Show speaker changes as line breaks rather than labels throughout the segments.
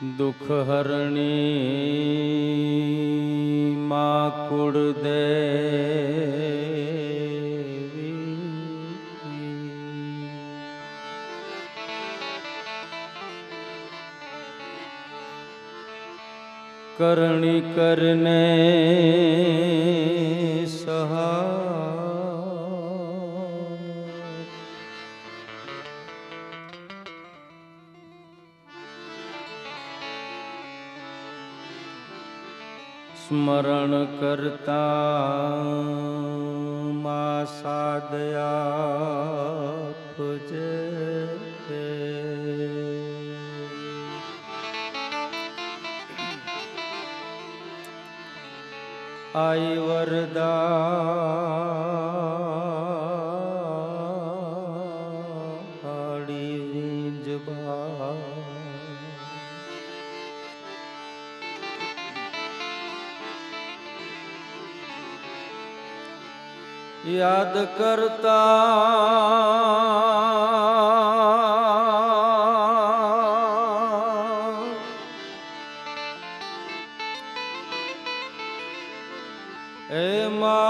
दुख हरणी मां कुलदेवी करणी करने सहा स्मरण करता मां सादया पुजे आई वरदा याद करता ए मां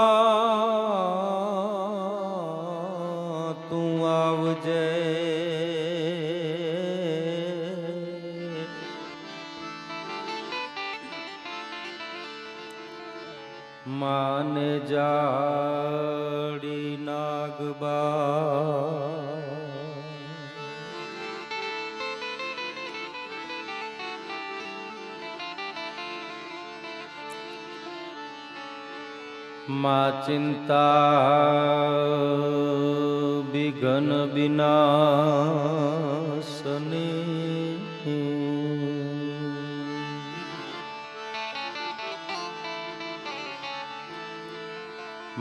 तू आवजे माने जाड़ी नागबा मां चिंता बिघन विनाशनी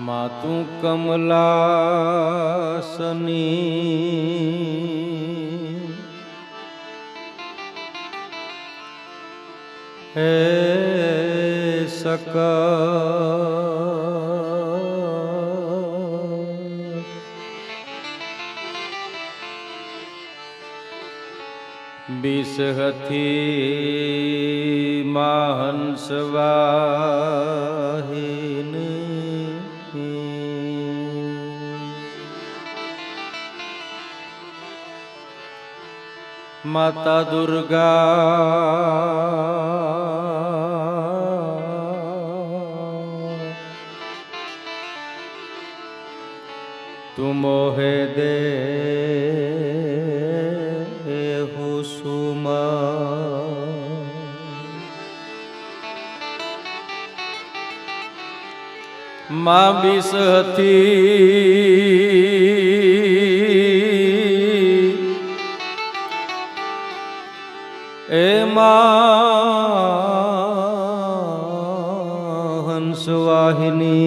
मां तू कमलासनी हे सका बीस हथी मां हंसवाहिनी माता दुर्गा तू मोहे दे हुसुमा मां बीस हथी ए मां हंसवाहिनी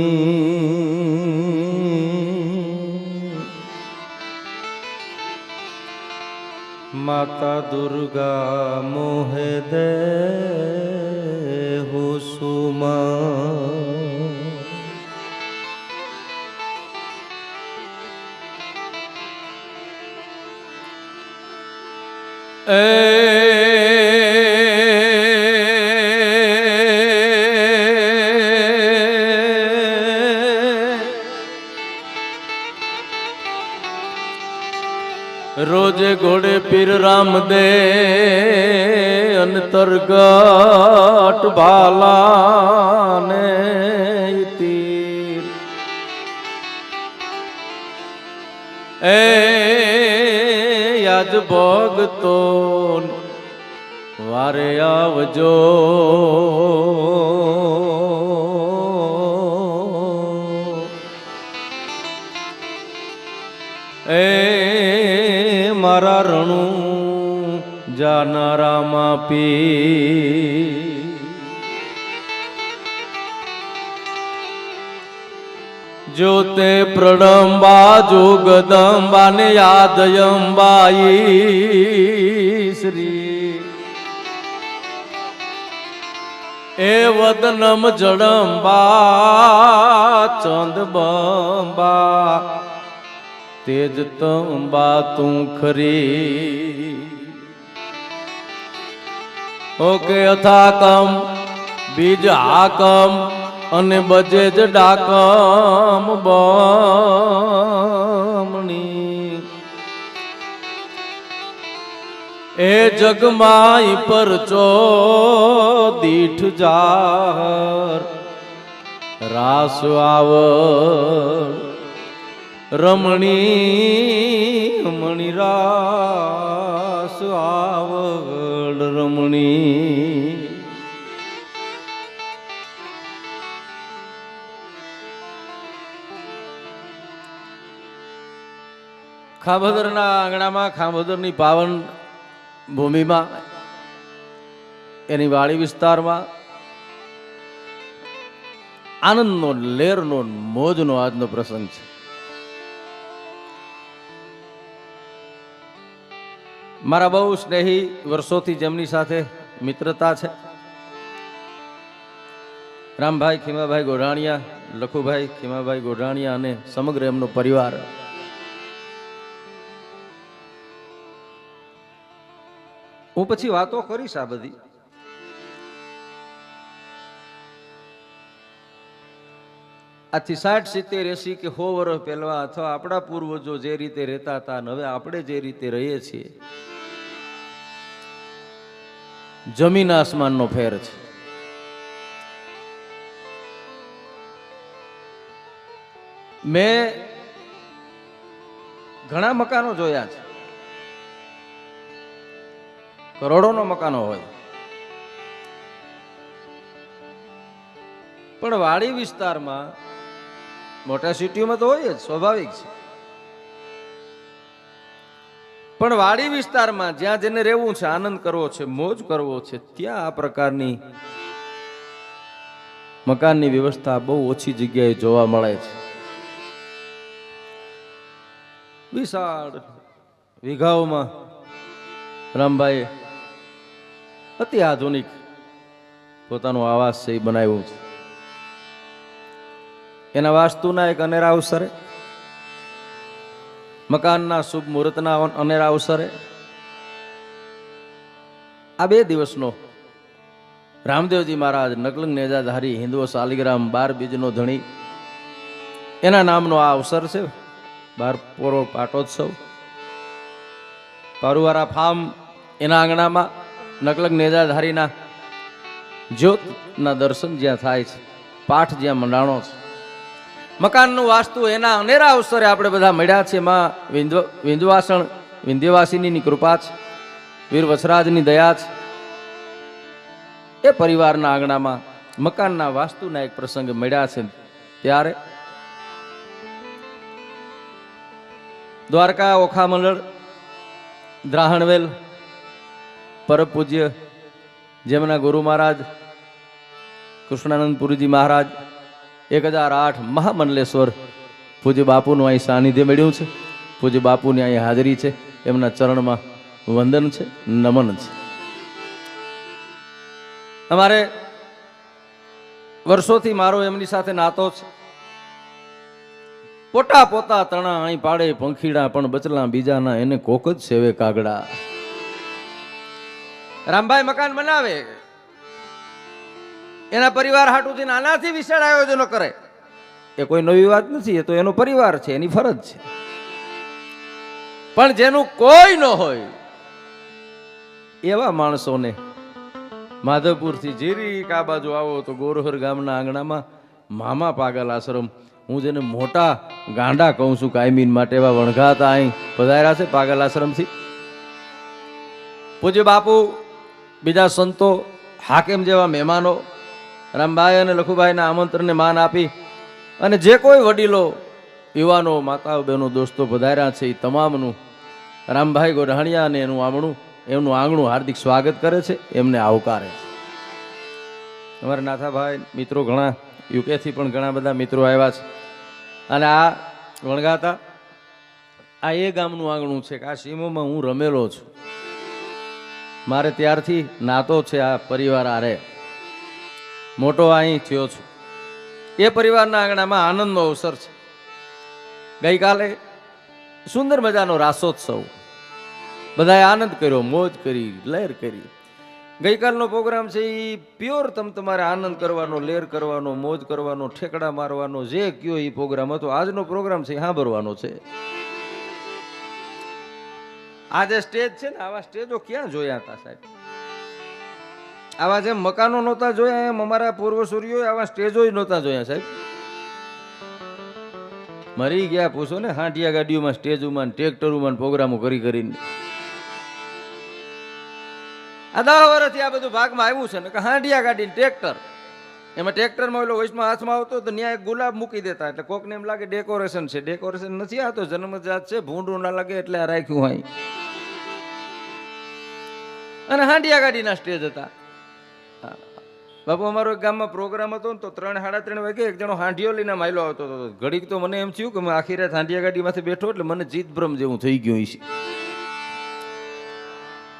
माता दुर्गा मोहे दे हुसुमा रोजे घोड़े पीर राम दे अंतर्गत भाला ने तीर याद भोग तो वारे आवजो मारा रणु जानारा मापी जोते प्रणम्बा जोगदम्बा ने याद अंबाई श्री ए वदनम जड़म्बा चंद बंबा तेज तंबा तू खरी ઓકે અથાકમ બીજ હાકમ અને બજે જ ડાકમ બમણી એ જગમાય પરચો દીઠ જાર રાસ આવ રમણી મણી રાસ આવડ રમણી ખાંભદરના આંગણામાં ખાંભદરની પાવન ભૂમિમાં એની વાડી વિસ્તારમાં આનંદનો લેરનો મોજનો આજનો પ્રસંગ છે. મારા બહુ સ્નેહી વર્ષોથી જેમની સાથે મિત્રતા છે, રામભાઈ ખીમાભાઈ ગોઢાણીયા, લખુભાઈ ખીમાભાઈ ગોઢાણીયા અને સમગ્ર એમનો પરિવાર. હું પછી વાતો કરીશ આ બધી. આથી 60, 70, 80 કે 100 વર્ષ પહેલા અથવા આપણા પૂર્વજો જે રીતે રહેતા હતા હવે આપણે જે રીતે રહીએ છીએ, જમીન આસમાનનો ફેર છે. મેં ઘણા મકાનો જોયા છે, કરોડોનો મકાનો હોય, પણ વાડી વિસ્તારમાં મોટા સિટીઓમાં તો હોય જ, સ્વાભાવિક છે, પણ વાડી વિસ્તારમાં જ્યાં જેને રહેવું છે, આનંદ કરવો છે, મોજ કરવો છે, ત્યાં આ પ્રકારની મકાનની વ્યવસ્થા બહુ ઓછી જગ્યાએ જોવા મળે છે. વિશાળ વીઘાઓમાં રામભાઈ અતિ આધુનિક પોતાનો આવાસ છે એ બનાવ્યું છે. એના વાસ્તુના એક અનેરા અવસરે, મકાનના શુભ મુહૂર્તના અનેરા અવસરે આ 2 દિવસનો રામદેવજી મહારાજ નકલંગ નેજાધારી હિન્દુ શાલિગ્રામ 12 બીજનો ધણી એના નામનો આ અવસર છે. 12 પોરો પાટોત્સવ પારુવારા ફાર્મ એના આંગણામાં નકલંગ નેજાધારીના જ્યોતના દર્શન જ્યાં થાય છે, પાઠ જ્યાં મંડાણો છે, મકાનનું વાસ્તુ એના અનેરા અવસરે આપણે બધા મળ્યા છે. માં વિંધ્યવાસણ વિંધ્યવાસિનીની કૃપા છે, વીર વસરાજની દયા છે. એ પરિવારના આંગણામાં મકાનના વાસ્તુના એક પ્રસંગે મળ્યા છે. ત્યારે દ્વારકા ઓખા મંડળ દ્રાહણવેલ પરમ પૂજ્ય જેમના ગુરુ મહારાજ કૃષ્ણાનંદપુરીજી મહારાજ 1008 મહામંડલેશ્વર પૂજ્ય બાપુનું અહીં સાનિધ્ય મળ્યું છે. પૂજ્ય બાપુની અહીં હાજરી છે. એમના ચરણમાં વંદન છે, નમન છે. અમારે વર્ષોથી મારો એમની સાથે નાતો છે. પોતા પોતા તણા અહીં પાડે પંખીડા, પણ બચલા બીજાના એને કોક જ સેવે કાગડા. રામભાઈ મકાન બનાવે, એના પરિવાર હાટુથી નાનાથી વિશાળ આયોજનો કરે. એ કોઈ નવી વાત નથી, એ તો એનો પરિવાર છે, એની ફરજ છે. પણ જેનું કોઈ ન હોય એવા માણસોને માધવપુરથી જીરીક આ બાજુ આવો તો ગોરહર ગામના આંગણામાં મામા પાગલ આશ્રમ, હું જેને મોટા ગાંડા કહું છું કાયમીન માટે, એવા વણઘાતા અહીં પધાર્યા છે પાગલ આશ્રમથી. પૂજ્ય બાપુ, બીજા સંતો, હાકેમ જેવા મહેમાનો રામભાઈ અને લખુભાઈના આમંત્રણને માન આપી અને જે કોઈ વડીલો, યુવાનો, માતાઓ, બહેનો, દોસ્તો પધાર્યા છે એ તમામનું રામભાઈ ગોઢાણીયા અને એમનું આંગણું હાર્દિક સ્વાગત કરે છે, એમને આવકારે છે. અમારા નાથાભાઈ મિત્રો ઘણા યુકેથી પણ ઘણા બધા મિત્રો આવ્યા છે. અને આ વણગાતા આ એ ગામનું આંગણું છે કે આ સીમોમાં હું રમેલો છું. મારે ત્યારથી નાતો છે આ પરિવાર આરે, મોટો અહીં થયો છું. એ પરિવારના આંગણામાં આનંદનો અવસર છે. ગઈકાલે સુંદર મજાનો રાસોત્સવ, બધાએ આનંદ કર્યો, મોજ કરી, લહેર કરી. ગઈકાલનો પ્રોગ્રામ છે એ પ્યોર તમારે આનંદ કરવાનો, લેર કરવાનો, મોજ કરવાનો, ઠેકડા મારવાનો, જે કયો એ પ્રોગ્રામ હતો. આજનો પ્રોગ્રામ છે સાંભળવાનો છે. આ જે સ્ટેજ છે ને, આવા સ્ટેજો ક્યાં જોયા હતા સાહેબ? આવા જેમ મકાનો નહોતા જોયા એમ અમારા પૂર્વસૂરીઓ આવા સ્ટેજો નહોતા જોયા સાહેબ. મરી ગયા પૂછો ને, હાંડિયા ગાડીઓમાં, સ્ટેજોમાં, ટ્રેક્ટરોમાં પ્રોગ્રામો કરી કરીને. આ 10 વર્ષથી આ બધું ભાગમાં આવ્યું છે ને કે હાંડિયા ગાડી ટ્રેક્ટર, એમાં ટ્રેક્ટરમાં ઓલો વૈષ્ણવ હાથમાં આવતો તો ત્યાં એક ગુલાબ મૂકી દેતા એટલે કોકને એમ લાગે ડેકોરેશન છે. ડેકોરેશન નથી, આ તો જન્મજાત છે, ભૂંડું ના લાગે એટલે આ રાખ્યું હોય. અને હાંડિયા ગાડીના સ્ટેજ હતા. બાપુ અમારો એક ગામમાં પ્રોગ્રામ હતો ને તો 3 સાડા 3 વાગે એક જણો હાંડિયો લઈને માયલો આવતો હતો. ઘડીક તો મને એમ થયું કે મેં આખી રાત હાંડિયા ગાડીમાંથી બેઠો એટલે મને જીતભ્રમ જેવું થઈ ગયું છે.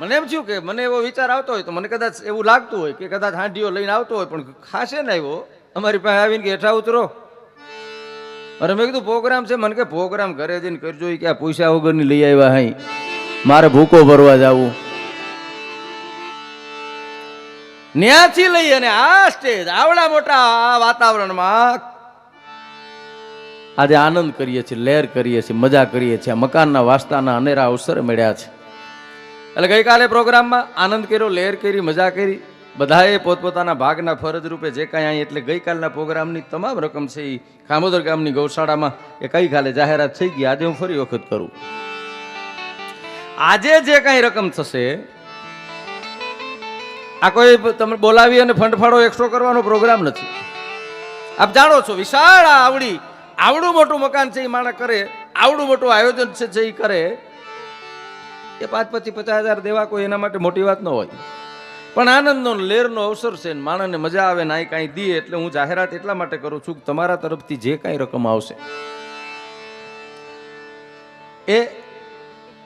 મને એમ થયું કે મને એવો વિચાર આવતો હોય તો મને કદાચ એવું લાગતું હોય કે કદાચ હાંડિયો લઈને આવતો હોય, પણ ખાસે ને આવ્યો અમારી પાસે આવીને કે હેઠા ઉતરો. અરે મેં કીધું પ્રોગ્રામ છે. મને કે પ્રોગ્રામ ઘરે જઈને કરજો કે આ પૈસા વગરની લઈ આવ્યા હાઈ, મારે ભૂકો ભરવા જવું. ન્યાથી લઈ અને આ સ્ટેજ આવડા મોટા વાતાવરણમાં આજે આનંદ કરીએ છીએ, લેર કરીએ છીએ, મજા કરીએ છીએ. મકાનના વાસ્તાના અનેરા અવસર મળ્યા છે. એટલે ગઈકાલે પ્રોગ્રામમાં આનંદ કર્યો, લેર કરી, મજા કરી. બધાએ પોતપોતાના ભાગના ફરજ રૂપે જે કાંઈ અહીં, એટલે ગઈકાલના પ્રોગ્રામની તમામ રકમ છે એ ખામોદર ગામની ગૌશાળામાં એ ગઈકાલે જાહેરાત થઈ ગઈ. આજે હું ફરી વખત કરું, આજે જે કાંઈ રકમ થશે, આ કોઈ તમે બોલાવી અને ફંડફાળો એક્સ્ટ્રો કરવાનો પ્રોગ્રામ નથી. આપ જાણો છો, વિશાળ આવડું મોટું મકાન છે એ માણસ કરે, આવડું મોટું આયોજન છે જે એ કરે, એ 5-50,000 દેવા કોઈ એના માટે મોટી વાત ન હોય. પણ આનંદનો લેરનો અવસર છે, માણસને મજા આવે ને આ કાંઈ દે. એટલે હું જાહેરાત એટલા માટે કરું છું કે તમારા તરફથી જે કાંઈ રકમ આવશે એ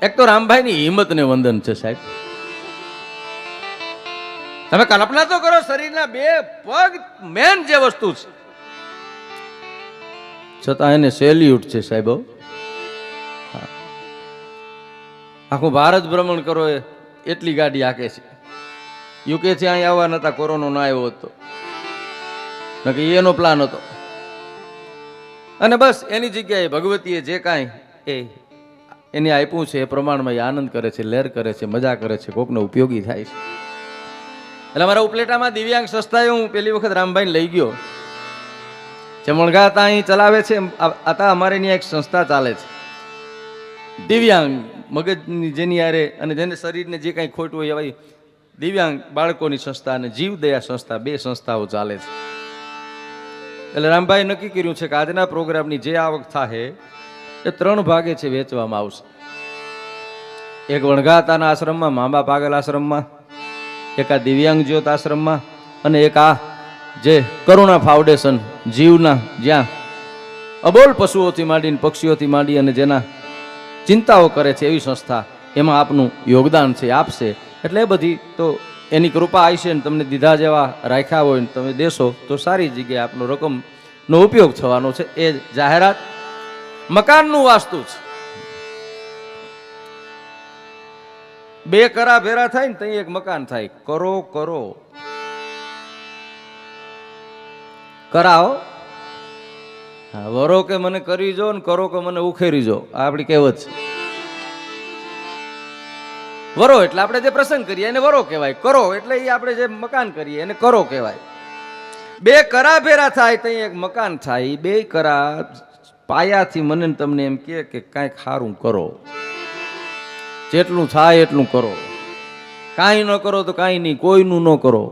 એક તો રામભાઈની હિંમતને વંદન છે સાહેબ. તમે કલ્પના તો કરો, શરીરના 2 પગ મેન જે વસ્તુ છે, છતાં એને સેલ્યુટ છે સાહેબ. આખું ભારત ભ્રમણ કરો એટલી ગાડી હાકે છે. યુકે થી અહીં આવવા નતા, કોરોના ના આવ્યો હતો, નક્કી એનો પ્લાન હતો. અને બસ એની જગ્યાએ ભગવતીએ જે કાંઈ એને આપ્યું છે એ પ્રમાણમાં એ આનંદ કરે છે, લેર કરે છે, મજા કરે છે, કોકને ઉપયોગી થાય છે. એટલે અમારા ઉપલેટામાં દિવ્યાંગ સંસ્થાએ હું પેલી વખત રામભાઈને લઈ ગયો. ચમણગા હતા અહીં ચલાવે છે. હતા અમારે ત્યાં એક સંસ્થા ચાલે છે દિવ્યાંગ મગજની જેની યારે અને જેને શરીરને જે કાંઈ ખોટું હોય એવા દિવ્યાંગ બાળકોની સંસ્થા અને જીવદયા સંસ્થા, 2 સંસ્થાઓ ચાલે છે. એટલે રામભાઈ નક્કી કર્યું છે કે આજના પ્રોગ્રામની જે આવક થાય એ 3 ભાગે છે વેચવામાં આવશે. એક વણઘાતાના આશ્રમમાં, મામા પાગલ આશ્રમમાં, એક આ દિવ્યાંગ જ્યોત આશ્રમમાં, અને એક આ જે કરુણા ફાઉન્ડેશન જીવના, જ્યાં અબોલ પશુઓથી માંડીને પક્ષીઓથી માંડી અને જેના ચિંતાઓ કરે છે એવી સંસ્થા, એમાં આપનું યોગદાન છે, આપશે. એટલે એ બધી તો એની કૃપા આવશે ને તમને દીધા જેવા રાખ્યા હોય ને તમે દેશો તો સારી જગ્યાએ આપનો રકમનો ઉપયોગ થવાનો છે. એ જાહેરાત મકાનનું વાસ્તુ છે. 2 કરા ભેરા થાય ને ત્યાં એક મકાન થાય. કરો કરાવો, વરો કે મને કરી જો ને કરો કે મને ઉખેરી જો, આ આપણી કહેવત છે. વરો એટલે આપણે જે પ્રસંગ કરીએ એને વરો કહેવાય, કરો એટલે એ આપણે જે મકાન કરીએ એને કરો કહેવાય. 2 કરા ભેરા થાય ત્યાં એક મકાન થાય. 2 કરા પાયાથી મને તમને એમ કે કાંઈક સારું કરો, જેટલું થાય એટલું કરો. કાંઈ ન કરો તો કાંઈ નહીં, કોઈનું ન કરો.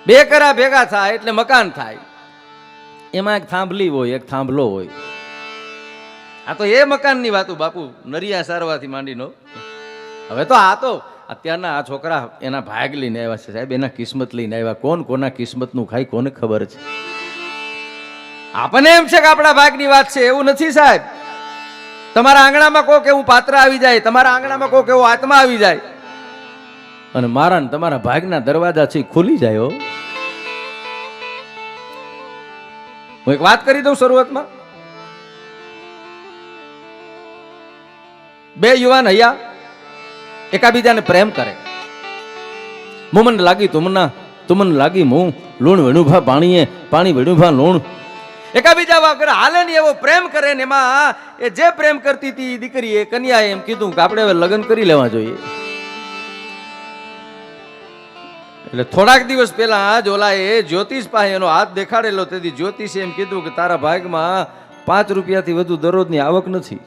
બે કરા ભેગા થાય એટલે મકાન થાય. એમાં એક થાંભલી હોય, એક થાંભલો હોય. આ તો એ મકાનની વાતો બાપુ નરિયા સારવાથી માંડીનો. હવે તો આ તો અત્યારના આ છોકરા એના ભાગ લઈને આવ્યા છે સાહેબ, એના કિસ્મત લઈને આવ્યા. કોણ કોના કિસ્મતનું ખાય કોને ખબર છે. આપણને એમ છે કે આપણા ભાગની વાત છે, એવું નથી સાહેબ. તમારા આંગણામાં કોક એવું પાત્ર આવી જાય, તમારા આંગણામાં કોક એવો આત્મા આવી જાય અને મારા ને તમારા ભાગના દરવાજા છે ખુલી જાય. હું એક વાત કરી દઉં શરૂઆતમાં. બે યુવાન હૈયા એકાબીજાને પ્રેમ કરે. મું મને લાગી તું મને લાગી મું લૂણ વેણુભા પાણીએ પાણી વેણુભા લૂણ. એકાબીજા વગર હાલે ને એવો પ્રેમ કરે ને એમાં એ જે પ્રેમ કરતી હતી દીકરીએ કન્યાએ એમ કીધું કે આપણે હવે લગ્ન કરી લેવા જોઈએ. એટલે થોડાક દિવસ પહેલા જ ઓલાએ જ્યોતિષ પાસે એનો હાથ દેખાડેલો. તેથી જ્યોતિષે એમ કીધું કે તારા ભાગમાં 5 રૂપિયાથી વધુ દરરોજની આવક નથી.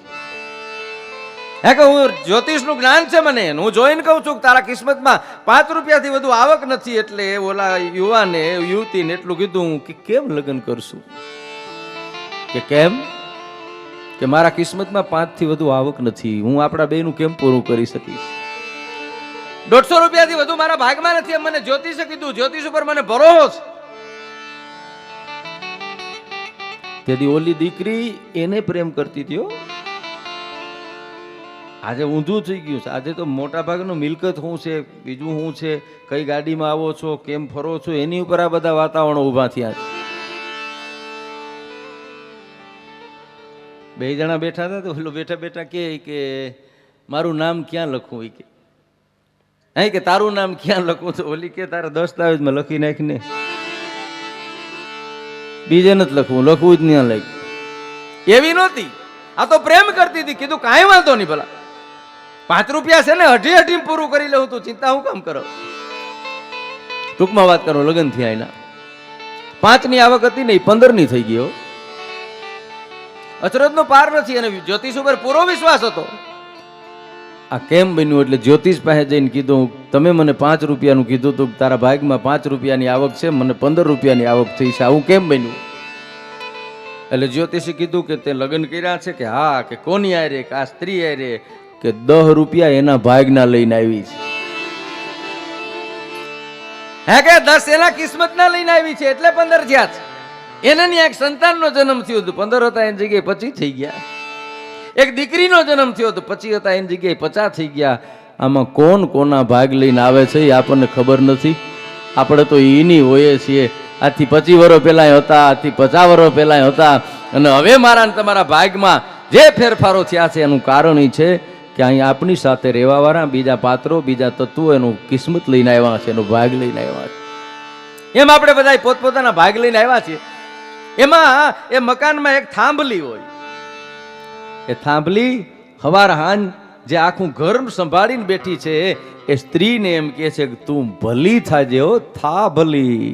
હે કે હું જ્યોતિષનું જ્ઞાન છે મને, હું જોઈને કહું છું કે તારા કિસ્મતમાં 5 રૂપિયાથી વધુ આવક નથી. એટલે ઓલા યુવાને યુવતીને એટલું કીધું કે કેમ લગ્ન કરશું, કે કેમ કે મારા કિસ્મતમાં 5 થી વધુ આવક નથી, હું આપણા બેનું કેમ પૂરું કરી શકીશ. 150 રૂપિયાથી વધુ મારા ભાગમાં નથી એમ મને જ્યોતિષે કીધું. જ્યોતિષ ઉપર મને ભરોસો. તેથી ઓલી દીકરી એને પ્રેમ કરતી હતી. આજે ઊંધું થઈ ગયું છે. આજે તો મોટા ભાગનું મિલકત શું છે, બીજું શું છે, કઈ ગાડીમાં આવો છો, કેમ ફરો છો, એની ઉપર આ બધા વાતાવરણો ઊભા થયા છે. બે જણા બેઠા હતા તો ઓલો બેઠા બેઠા કે મારું નામ ક્યાં લખવું, કે અહીં કે તારું નામ ક્યાં લખવું. તો ઓલી કે તારા દસ્તાવેજમાં લખી નાખીને, બીજે નથી લખવું જ નહીં લખ. એવી નહોતી, આ તો પ્રેમ કરતી હતી. કીધું કાંઈ વાંધો નહીં, ભલા 5 રૂપિયા છે ને અઢી પૂરું કરી લઉં, તું ચિંતા હું કામ કરો. ટૂંકમાં વાત કરો, લગ્ન થયા એના 5 ની આવક હતી ને 15 ની થઈ ગયો. અચરજનો પાર નથી. અને જ્યોતિષ ઉપર પૂરો વિશ્વાસ હતો. આ કેમ બન્યું? એટલે જ્યોતિષ પાસે જઈને કીધું તમે મને 5 રૂપિયાનું કીધું હતું, તારા ભાગમાં 5 રૂપિયાની આવક છે, મને 15 રૂપિયાની આવક થઈ છે, આવું કેમ બન્યું? એટલે જ્યોતિષે કીધું કે તે લગ્ન કર્યા છે, કે હા. કે કોની આરે? કે આ સ્ત્રી આરે. કે 10 રૂપિયા એના ભાગના લઈને આવી છે. હે કે 10 એના કિસ્મતના લઈને આવી છે, એટલે 15 થયા છે. એને એક સંતાનનો જન્મ થયો હતો, 15 હતા એની જગ્યાએ 25 થઈ ગયા. એક દીકરીનો જન્મ થયો હતો, 25 હતા એની જગ્યાએ 50 થઈ ગયા. આમાં કોણ કોના ભાગ લઈને આવે છે એ આપણને ખબર નથી. આપણે તો એની હોઈએ છીએ. આજથી 25 વર્ષ પહેલા હતા, આજથી 50 વર્ષ પહેલા હતા. અને હવે મારા તમારા ભાગમાં જે ફેરફારો થયા છે એનું કારણ એ છે કે અહીં આપણી સાથે રહેવાવાળા બીજા પાત્રો, બીજા તત્વો એનું કિસ્મત લઈને આવ્યા છે, એનો ભાગ લઈને આવ્યા છે. એમ આપણે બધા પોતપોતાના ભાગ લઈને આવ્યા છીએ. એમાં એ મકાનમાં એક થાંભલી હોય. એ થાંભલી હવાર હાંજ જે આખું ઘર સંભાળીને બેઠી છે, એ સ્ત્રીને એમ કહે છે કે તું ભલી થાજે હો, થા ભલી.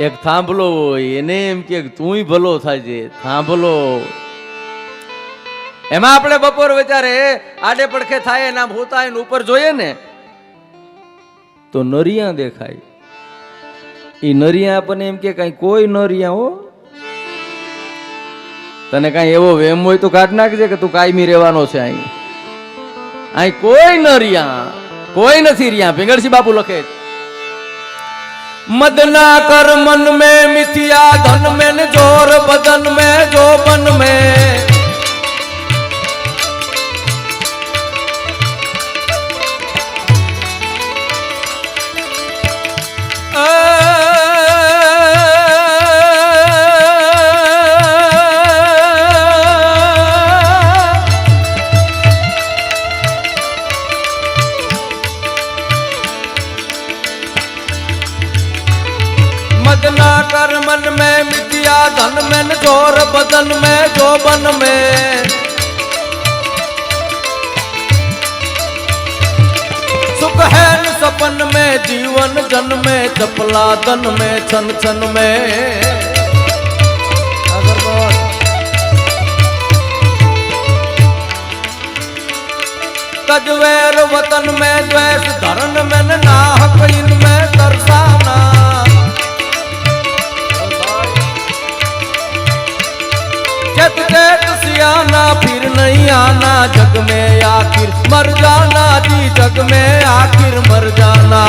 એક થાંભલો હોય એને એમ કે તુંય ભલો થાજે, થાંભલો. એમાં આપણે બપોર વિચારે આડે પડખે થાય એના હોતા એને ઉપર જોઈએ ને તો નરિયા દેખાય. એ નરિયા આપણને એમ કે કઈ કોઈ નરિયા હો, તને કઈ એવો વેમ હોય તો કાઢ નાખજે કે તું કાયમી રહેવાનો છે. અહીં કોઈ ન રહ્યા, કોઈ નથી રહ્યા. ભીંગળસિંહ બાપુ લખે મદના કર મન में मिथिया धन में जोर बदन में जोबन में मदना कर मन में मिथिया धन में जोर बदन में जोबन में सुख है न सपन में जीवन जन में चपला तन में छन छन में तजवेर वतन में द्वेष धरन में नाहक इनमें तरसाना जग देख सियाना फिर नहीं आना जग में आखिर मर जाना जी जग में आखिर मर जाना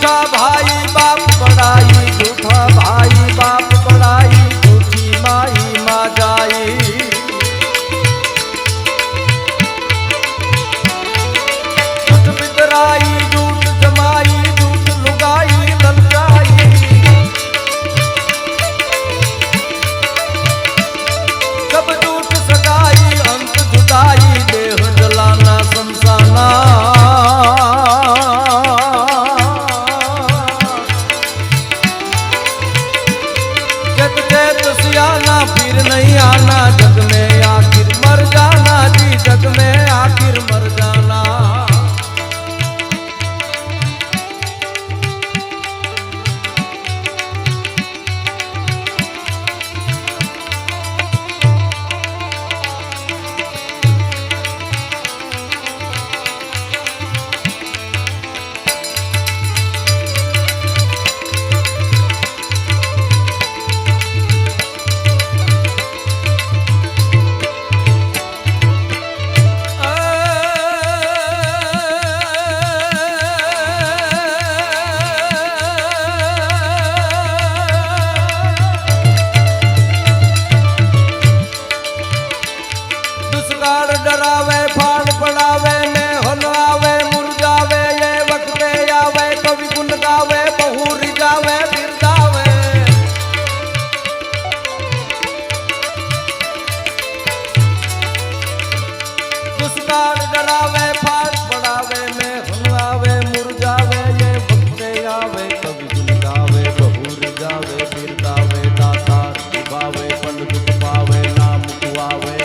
झूठा भाई बाप पढ़ाई, झूठा भाई बाप पढ़ाई, झूठी माई माँ जाई। झूठ बितराई, झूठ जमाई, झूठ लुगाई ललचाई। सब झूठ सगाई, अंत जुदाई, देह जलाना शमशाना। फिर नहीं आना जग में, आखिर मर जाना जी, जग में आखिर मर जाना। डरावे फाड़ पड़ावे ने हलवावे मुरझावे, ये वक्त आवे कवि गुण गावे, बहु रिजावे बिरदावे। दुष्काल डरावे फाड़ पड़ावे ने हलवावे मुरझावे, ये वक्त आवे कवि गुण गावे, बहु रिजावे बिरदावे। दाता निभावे पल दुख पावे, नाम कुआवे।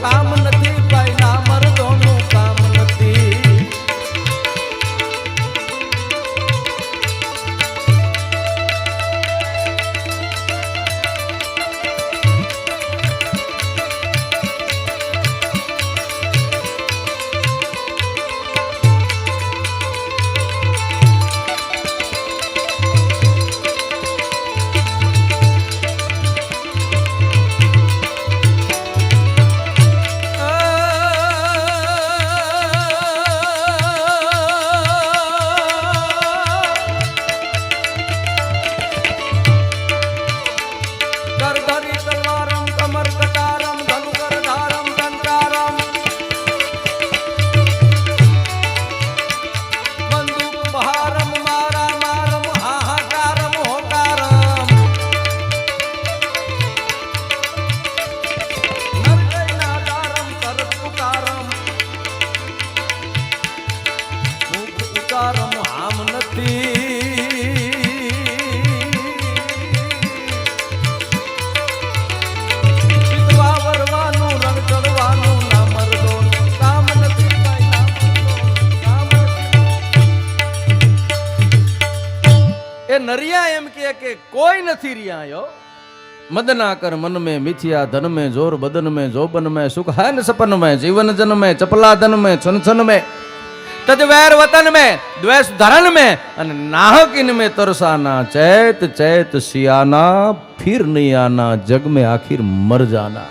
કામ નથી ભાઈ ના મરદોનું કામ નથી। नरिया एम के कोई नहीं रिया यो। मदना कर मन में मिथिया धन में जोर बदन में जोबन में सुख है न सपन में जीवन जन में चपला धन में छन छन में तज वैर वतन में द्वेष धरन में अन नाहक इन में तरसाना। चैत चैत सियाना फिर नहीं आना जग में आखिर मर जाना।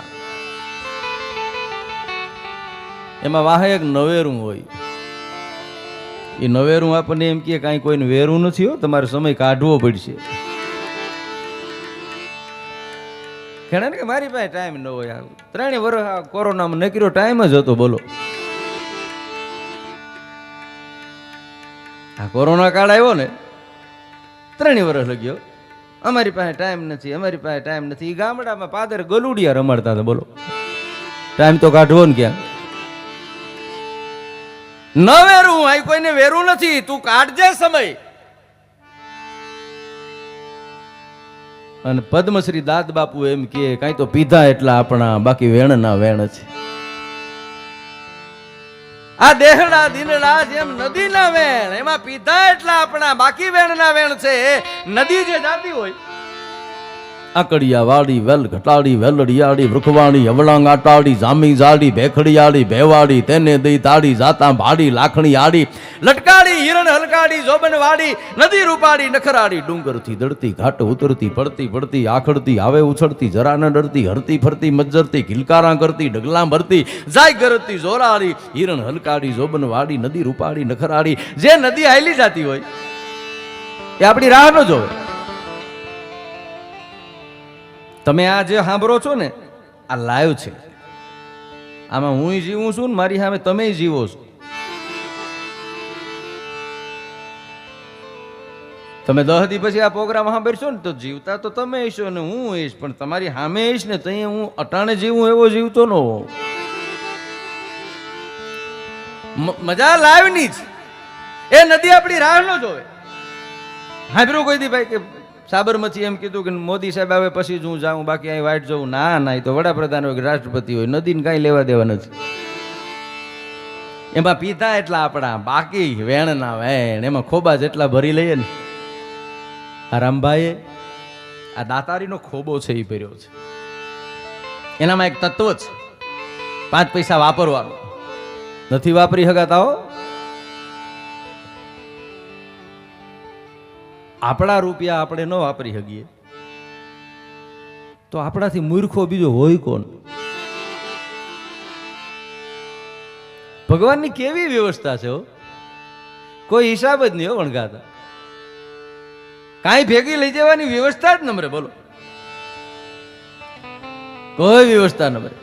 एमा वाहे एक नवेरू होय। એ નવેરું આપણને એમ કે કાંઈ કોઈને વેરું નથી હો, તમારે સમય કાઢવો પડશે। ખેડા ને કે મારી પાસે ટાઈમ ન હોય। 3 વર્ષ કોરોનામાં નકર્યો ટાઈમ જ હતો બોલો। આ કોરોના કાળ આવ્યો ને 3 વર્ષ લગ્યો, અમારી પાસે ટાઈમ નથી, અમારી પાસે ટાઈમ નથી। ગામડામાં પાદર ગલુડિયા રમાડતા હતા બોલો। ટાઈમ તો કાઢવો ને ક્યાં। ન વેરું આ કોઈને વેરું નથી, તું કાઢજે સમય। અને પદ્મશ્રી દાદ બાપુ એમ કે કાંઈ તો પીધા એટલા આપણા, બાકી વેણ ના વેણ છે। આ દેહડા દિનડા જેમ નદી ના વેણ, એમાં પીધા એટલા આપણા, બાકી વેણ ના વેણ છે। નદી જે જાતી હોય આકડિયા વાડી વેલ ઘટાડી વેલડિયાળી વૃખવાણી અવળાંગ આટાડી જામી જાડી ભેખડિયાળી ભેવાડી તેને દઈ તાડી જાતા ભાડી લાખણી આડી લટકાડી હિરણ હલકાડી જોબન વાડી નદી રૂપાડી નખરાડી ડુંગરથી દડતી ઘાટ ઉતરતી પડતી પડતી આખડતી આવે ઉછળતી જરા ન ડરતી હરતી ફરતી મજ્જરતી કિલકારા કરતી ડગલા ભરતી જાય ગરતી જોરાડી હિરણ હલકાડી જોબન વાડી નદી રૂપાડી નખરાડી જે નદી હાલી જાતી હોય એ આપણી રાહ ન જોવે. તમે આ જે સાંભળો છો ને આ લાઈવ છે, આમાં હું જીવું છું ને મારી સામે તમે જીવો છો. તમે 10 દી પછી આ પ્રોગ્રામ સાંભળશો ને તો જીવતા તો તમે હશો ને હું હઈશ, પણ તમારી સામે હઈશ ને તો હું અટાણે જીવું એવો જીવતો ન હોઉં. મજા લાઈવ ની જ. એ નદી આપણી રાહ ન જોવે. સાંભળ્યું કોઈ દી ભાઈ કે સાબરમતી એમ કીધું કે મોદી સાહેબ આવે પછી જ હું જાઉં, બાકી અહીં વાઇટ જવું? ના ના, એ તો વડાપ્રધાન હોય કે રાષ્ટ્રપતિ હોય, નદીને કાંઈ લેવા દેવા નથી. એમાં પીતા એટલા આપણા, બાકી વેણ ના વેણ, એમાં ખોબા જેટલા ભરી લઈએ ને. આ રામભાઈએ આ દાતારીનો ખોબો છે એ ભર્યો છે. એનામાં એક તત્વ છે, 5 પૈસા વાપરવાનો. નથી વાપરી શકાતા હો. આપણા રૂપિયા આપણે ન વાપરી શકીએ તો આપણાથી મૂર્ખો બીજો હોય કોણ? ભગવાનની કેવી વ્યવસ્થા છે, કોઈ હિસાબ જ નહીં હો વણગાતા. કાંઈ ભેગી લઈ જવાની વ્યવસ્થા જ નમરે. બોલો, કોઈ વ્યવસ્થા નમરે.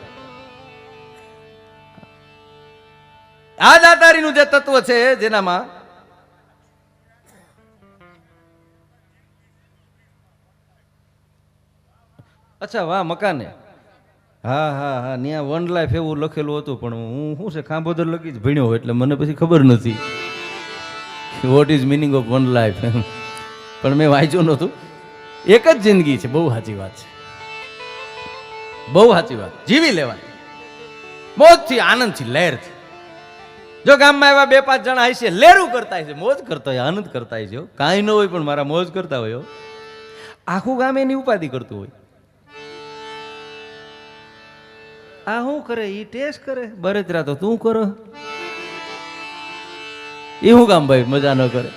આ દાતારીનું જે તત્વ છે જેનામાં અચ્છા વાહ મકાને હા હા હા ત્યાં 1 લાઈફ એવું લખેલું હતું, પણ હું શું છે ખાંભોદર લગી જ ભણ્યો એટલે મને પછી ખબર નથી what is meaning of 1 life. પણ મેં વાંચ્યું નહોતું. એક જ જિંદગી છે. બહુ સાચી વાત છે, બહુ સાચી વાત. જીવી લેવાની મોજથી, આનંદથી, લહેરથી. જો ગામમાં એવા 2-5 જણા હશે લેરું કરતા હશે, મોજ કરતા હોય, આનંદ કરતા હશે, કાંઈ ન હોય પણ મારા મોજ કરતા હોય, આખું ગામ એની ઉપાધિ કરતું હોય. આ શું કરે? ઈ ટેસ્ટ કરે. બરેતરા તો તું કરો. એ શું કામ ભાઈ મજા ન કરે?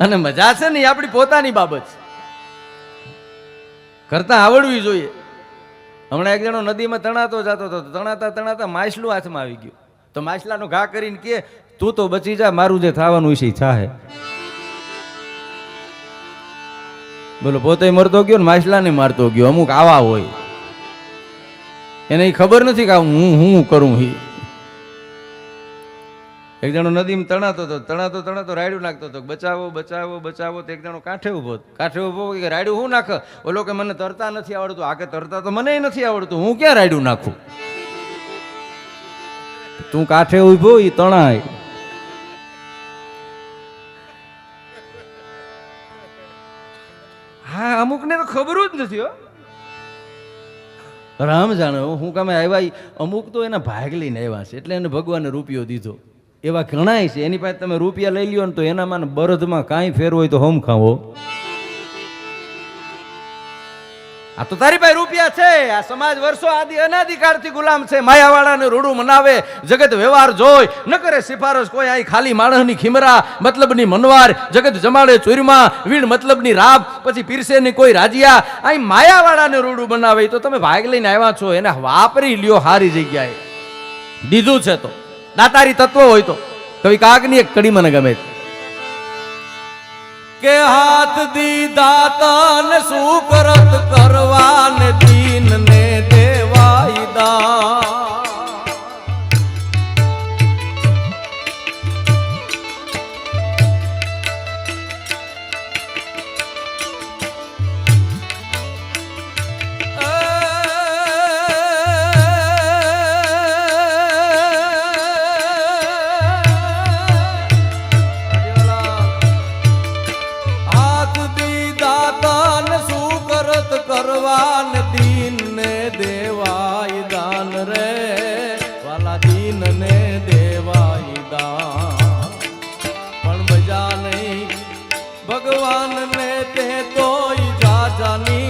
અને મજા છે ને એ આપણી પોતાની બાબત છે, કરતા આવડવી જોઈએ. હમણાં એક જણો નદીમાં તણાતો જતો હતો, તણાતા તણાતા માછલું હાથમાં આવી ગયું. તો માછલાનો ઘા કરીને કે તું તો બચી જા, મારું જે થવાનું છે છાહે. બોલો, પોતે મરતો ગયો ને માછલાને મારતો ગયો. અમુક આવા હોય, એને ખબર નથી કે હું કરું. એક જણો નદીમાં તણાતો હતો, તણાતો તણાતો રાયડું નાખતો હતો. બચાવો બચાવો બચાવો. તો એક જણો કાંઠે ઉભો, કાંઠે ઉભો કે રાયડું હું નાખ? ઓલો કે મને તરતા નથી આવડતું. આ કે તરતા તો મને નથી આવડતું, હું ક્યાં રાયડું નાખું? તું કાંઠે ઉભો, ઈ તણાય. હા, અમુકને તો ખબર જ નથી હો. રામ જાણે હું કામે આવ્યા. અમુક તો એના ભાગ લઈને આવ્યા છે એટલે એને ભગવાને રૂપિયો દીધો. એવા ઘણાય છે એની પાસે તમે રૂપિયા લઈ લ્યો ને તો એનામાં બરદમાં કાંઈ ફેર હોય તો હમ ખાવો. આ તો તારી પાસે રૂપિયા છે. આ સમાજ વર્ષો આદિ અનાદિકાળથી ગુલામ છે. માયાવાળાને રૂડું મનાવે, જગત વ્યવહાર જોઈ, ન કરે સિફારસ કોઈ. આઈ ખાલી માણસની ખીમરા, મતલબની મનવાર, જગત જમાડે ચોરમાં, વીણ મતલબની રાબ, પછી પીરસે ની કોઈ રાજીયા. આઈ માયાવાળાને રૂડું બનાવે. તો તમે ભાગ લઈને આવ્યા છો, એને વાપરી લ્યો સારી જગ્યાએ. દીધું છે તો દાતારી તત્વ હોય તો. કવિ કાગની એક કડી મને ગમે કે હાથ દીધા તન શું કરત કરવાને દીન ને દેવાયદા. કરવાન દીન ને દેવાય દાન રે વાલા, દીન ને દેવાય દાન. પણ મજા નહીં ભગવાન ને તે તોય જાજાની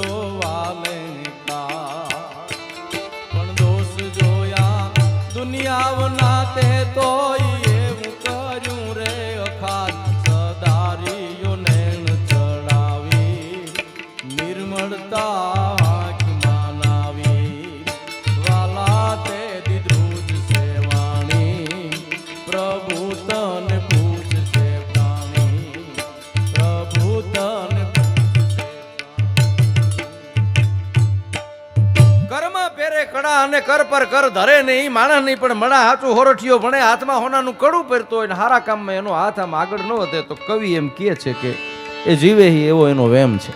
જોવાને કા પણ દોષ જોયા દુનિયાના તે તોય એવું કર્યું રે અખાત સદારીયો નેણ ચડાવી નિર્મળતા આંખમાં લાવી વાલા તે દીધું જ સેવાણી પ્રભુ તને પૂછશે પ્રાણી પ્રભુ તને કરમાં પેરે કડા અને કર પર કર ધરે નહીં માણસ નહીં પણ મણા હાચું હોરઠિયો ભણે હાથમાં હોનાનું કડું પહેરતો હોય ને હારા કામમાં એનો હાથ આમ આગળ ન વધે તો કવિ એમ કહે છે કે એ જીવે એવો એનો વેમ છે.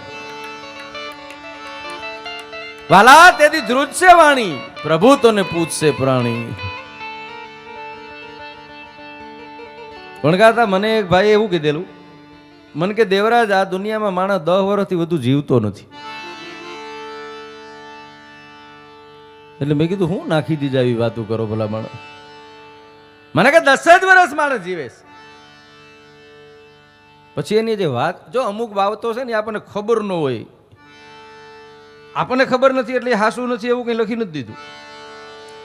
વાલા તેથી ધ્રુજશે વાણી પ્રભુ તને પૂછશે પ્રાણી. વણગાતા મને એક ભાઈ એવું કીધેલું મને કે દેવરાજ આ દુનિયામાં માણસ 10 વર્ષથી વધુ જીવતો નથી. એટલે મેં કીધું હું નાખી દીધા એવી વાતો કરો ભલા માણસ. મને કે 10 જ વર્ષ માણસ જીવે છે. પછી એની જે વાત જો અમુક બાબતો છે ને આપણને ખબર ન હોય આપણને ખબર નથી એટલે હાસું નથી એવું કંઈ લખી નથી દીધું.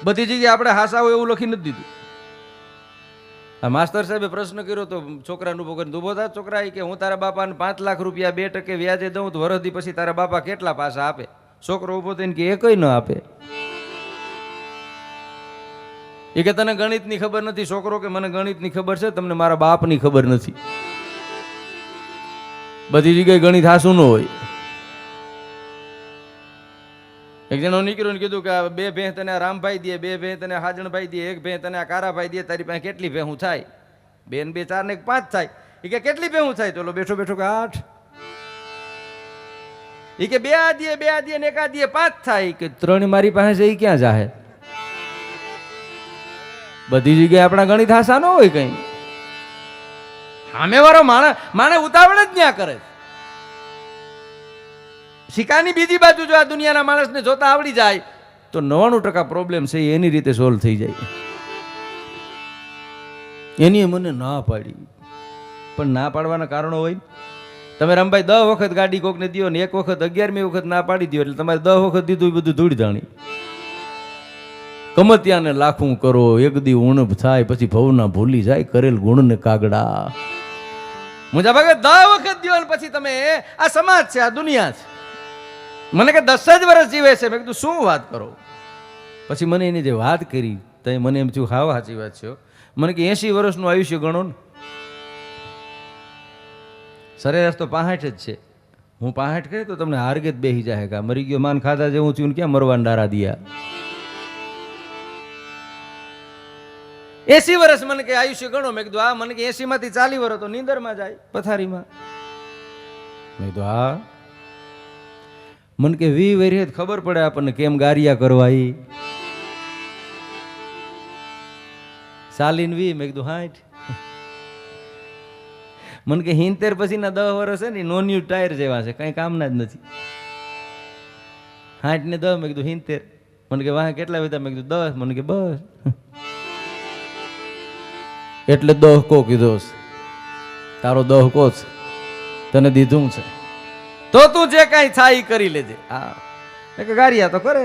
બધી જગ્યાએ આપણે હાસા હોય એવું લખી નથી દીધું. આ માસ્તર સાહેબે પ્રશ્ન કર્યો તો છોકરાનું ઉભો કરીને ઉભો થાય છોકરા કે હું તારા બાપાને 5 લાખ રૂપિયા 2% વ્યાજે દઉં તો વરસથી પછી તારા બાપા કેટલા પાછા આપે? છોકરો ઉભો થઈને કે એ કઈ ન આપે. એ કે તને ગણિતની ખબર નથી. છોકરો કે મને ગણિતની ખબર છે તમને મારા બાપની ખબર નથી. બધી જગ્યાએ ગણિત હાસું ન હોય. એક જણો નીકળ્યો ને કીધું કે 2 ભેં તને રામભાઈ દે 2 ભેં તને હાજણભાઈ દે 1 ભેં તને કારાભાઈ દે તારી પાસે કેટલી ભેહું થાય? 2 ને 2 4 ને 5 થાય. એ કે કેટલી ભેહું થાય? તો બેઠો બેઠો કે 8. એ કે 2 આ દે 2 આ દે ને 1 આ દે 5 થાય. કે 3 મારી પાસે છે એ ક્યાં જાહે? બધી જગ્યાએ આપણા ગણિત હાસા ન હોય કઈ. સામે વાળો માણે ઉતાવળ જ ન્યા કરે. સિક્કાની બીજી બાજુ જો આ દુનિયાના માણસને જોતા આવડી જાય તો 99% પ્રોબ્લેમ છે એની રીતે સોલ્વ થઈ જાય. એની મને ના પાડી પણ ના પાડવાના કારણો હોય. તમે રામભાઈ 10 વખત ગાડી કોકને દો ને 1 વખત 11મી વખત ના પાડી દો એટલે તમારે 10 વખત દીધું એ બધું ધૂળ જાણી. કમતિયાને લાખું કરો એક દી ઉણપ થાય પછી ભવના ભૂલી જાય કરેલ ગુણને કાગડા. મુજા ભાગે 10 વખત દો પછી તમે આ સમાજ છે આ દુનિયા છે. મને કે 10 જ વર્ષ જીવે છે. મેં કીધું શું વાત કરો? પછી મને એની જે વાત કરી તો મને એમ થયું હાવ સાચી વાત છે. મને કે 80 વર્ષનું આયુષ્ય ગણો ને. સરેરાશ તો 65 જ છે. હું 65 કહે તો તમને હારગત બેસી જાય કે મરી ગયો માન ખાધા જેવું થયું ક્યાં મરવાન ડારા દિયા. 80 વર્ષ મને કે આયુષ્ય ગણો. મેં કીધું હા. મને કે 80 માંથી 40 વર્ષ તો નીંદરમાં જાય પથારીમાં. મેં કીધું હા. મને કે 20 વર્ષ ખબર પડે આપણને કેમ ગારિયા કરવા. એ 40 ને 20. મેં કીધું 60. મને કે 70 પછીના 10 વર્ષ છે ને નોન્યુ ટાયર જેવા છે કઈ કામના જ નથી. 60 ને 10. મેં કીધું 70. મને કે વાહ કેટલા બધા? મેં કીધું 10. મને કે બસ એટલે 10 કો કીધો તારો 10 કો છે તને દીધું છે તો તું જે કાંઈ થાય કરી લેજે. હા કે ગારિયા તો કરે.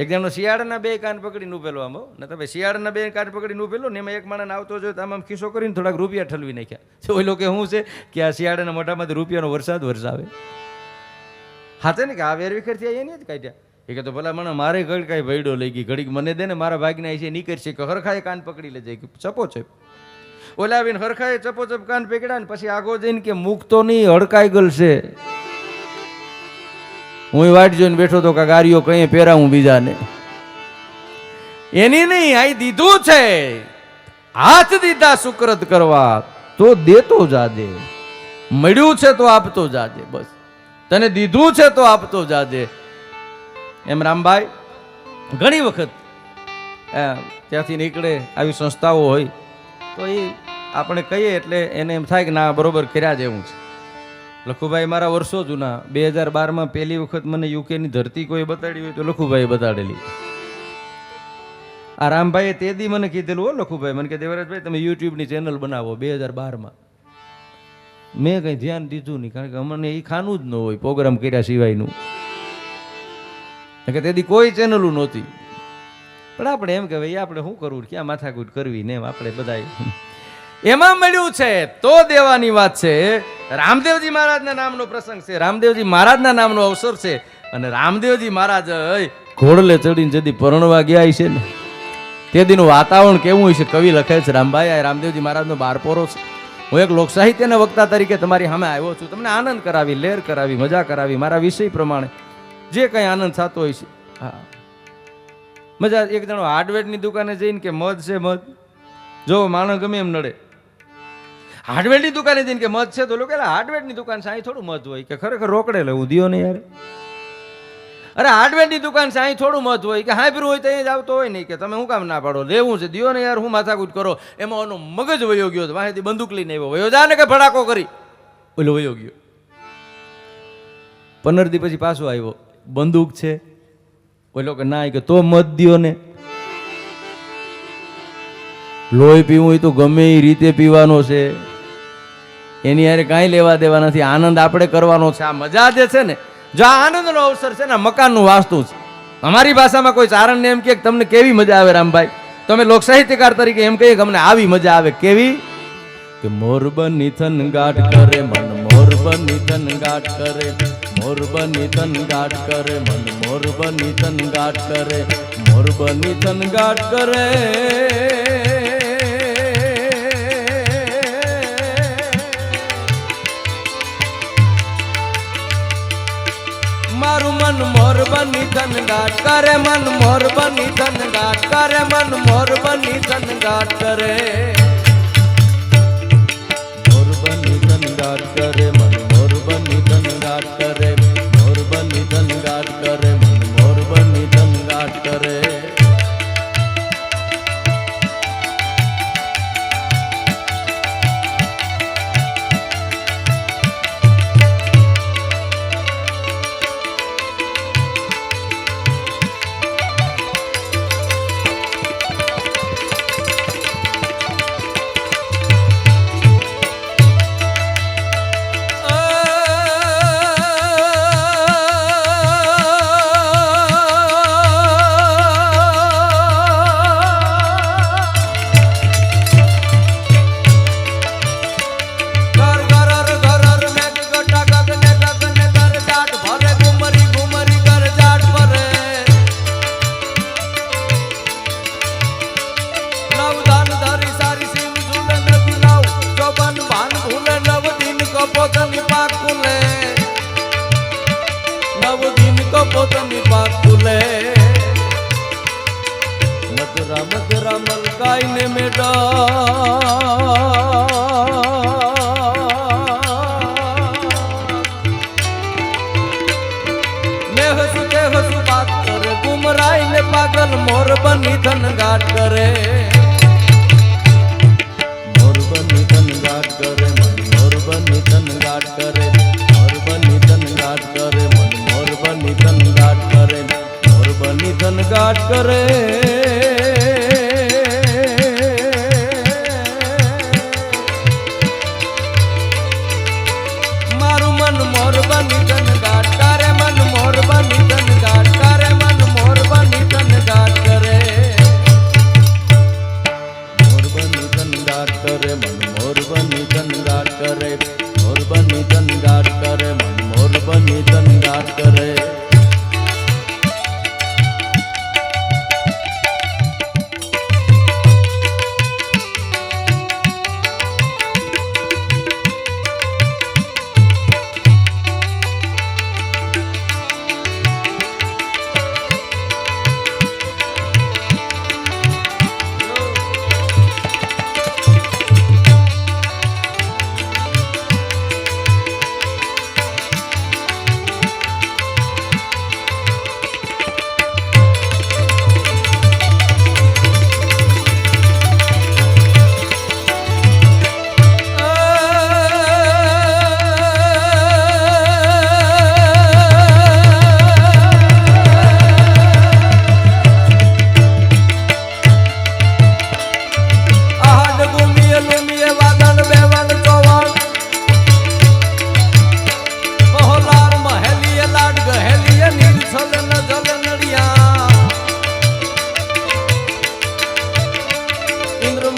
એક જણનો શિયાળાના 2 કાન પકડીને ઉભેલો આમ ને તમે શિયાળાના 2 કાન પકડીને ઉભેલો ને એમાં એક માણસ આવતો જોયો તો આમ ખિસ્સો કરીને થોડાક રૂપિયા ઠલવી નાખ્યા. ઓઈ લોકો શું છે કે આ શિયાળાના મોઢામાંથી રૂપિયાનો વરસાદ વરસાવે. હા છે ને કે આ વેરવિખેરથી આ એની જ કાઢ્યા. એ કે તો ભલા મને મારે ઘડી કાંઈ ભયડો લઈ ગઈ ઘડીક મને દે ને મારા ભાગના છે નીકળશે કે હરખાએ કાન પકડી લેજે કે ચપો છે. ઓલા આવીને હરખાએ ચપો ચપ કાન પકડ્યા ને પછી આગો જઈને કે મૂકતો નહીં હડકાઈ ગલ છે. હું વાટ જોઈને બેઠો તો કે ગારીઓ કઈ પહેરાવું બીજાને. એની નહીં આ દીધું છે. હાથ દીધા સુકરત કરવા તો દેતો જાજે. મળ્યું છે તો આપતો જાજે. બસ તને દીધું છે તો આપતો જાજે. એમ રામભાઈ ઘણી વખત ત્યાંથી નીકળે આવી સંસ્થાઓ હોય તો એ આપણે કહીએ એટલે એને એમ થાય કે ના બરોબર કર્યા જેવું છે. લખુભાઈ મારા વર્ષો જૂના 2012માં પહેલી વખત મને યુકેની ધરતી કોઈ બતાડી હોય તો લખુભાઈએ બતાડેલી. આ રામભાઈએ તે દી મને કીધેલું હો લખુભાઈ મને કે દેવરાજભાઈ તમે યુટ્યુબની ચેનલ બનાવો 2012માં. મેં કંઈ ધ્યાન દીધું નહીં, કારણ કે અમને એ ખાનું જ ન હોય પ્રોગ્રામ કર્યા સિવાયનું, કે તેથી કોઈ ચેનલું નહોતી. પણ આપણે એમ કે ભાઈ આપણે શું કરવું, ક્યાં માથાકૂટ કરવી ને, એમ આપણે બધા એમાં મળ્યું છે તો દેવાની વાત છે. રામદેવજી મહારાજના નામનો પ્રસંગ છે, રામદેવજી મહારાજના નામનો અવસર છે. અને રામદેવજી મહારાજ ઘોડલે ચડીને જદી પરણવા ગયા છે ને, તે દીનું વાતાવરણ કેવું હોય છે કવિ લખે છે. રામભાઈ આ રામદેવજી મહારાજનો બારપોરો છે. હું એક લોક સાહિત્યના વક્તા તરીકે તમારી સામે આવ્યો છું, તમને આનંદ કરાવી, લેર કરાવી, મજા કરાવી, મારા વિષય પ્રમાણે જે કંઈ આનંદ થતો હોય છે. હા મજા. એક જણો હાર્ડવેરની દુકાને જઈને કે મધ છે મધ, જો માણસ ગમે એમ નડે. હાર્ડવેરની દુકાને જઈને કે મધ છે તો લોકો હાર્ડવેરની દુકાન છે અહીં થોડું મધ હોય, કે ખરેખર રોકડે લેવું દિયો ને યાર. અરે હાર્ડવેરની દુકાન છે અહીં થોડું મધ હોય, કે હાઈબ્રું હોય તો અહીં જ આવતો હોય નહીં, કે તમે શું કામ ના પાડો, લેવું છે દિયો ને યાર, હું માથાકૂટ કરો. એમાં ઓનો મગજ વયો ગયો, વાહેથી બંદૂક લઈને આવ્યો, વયો જા ને કે ભડાકો કરી, ઓલો વયો ગયો. 15 દી પછી પાછો આવ્યો, બંદૂક છે, ઓલો કે ના, કે તો મત દિયો ને. લોહી પીવું હોય તો ગમે એ રીતે પીવાનો છે, એની યારે કાંઈ લેવા દેવા નથી, આનંદ આપણે કરવાનો છે. આ મજા જે છે ને, જો આ આનંદનો અવસર છે ને, મકાનનું વાસ્તુ છે. અમારી ભાષામાં કોઈ ચારણને એમ કે તમને કેવી મજા આવે રામભાઈ, તમે લોક સાહિત્યકાર તરીકે એમ કહીએ કે અમને આવી મજા આવે. કેવી? કે મોર બની થન ગાઢ કરે મન, મોર બની થન ગાઢ કરે, મોર બની થન ગાઢ કરે મન, મોર બની થન ગાઢ કરે, મોર બની થન ગાઢ કરે. મારું મન મોર બની થન ગાઢ કરે, મન મોર બની થન ગાઢ કરે, મન મોર બની થન ગાઢ કરે, મોર બની થન ગાઢ કરે, મન મોર બની થન ગાઢ કરે, મોર બની થન ગાઢ કરે, મન મોર બની થન ગાઢ કરે. મધુરા મલકાઈને મેં હસુ તે હસુ બાત કરે, ગુમરાઈને પાગલ મોર બની ધન ગાટ કરે, મોર બની ધન ગાટ કરે, મન મોર બની ધન ગાટ કરે, મોર બની ધન ગાટ કરે, મન મોર બની ધન ગાટ કરે, મોર બની ધન ગાટ કરે.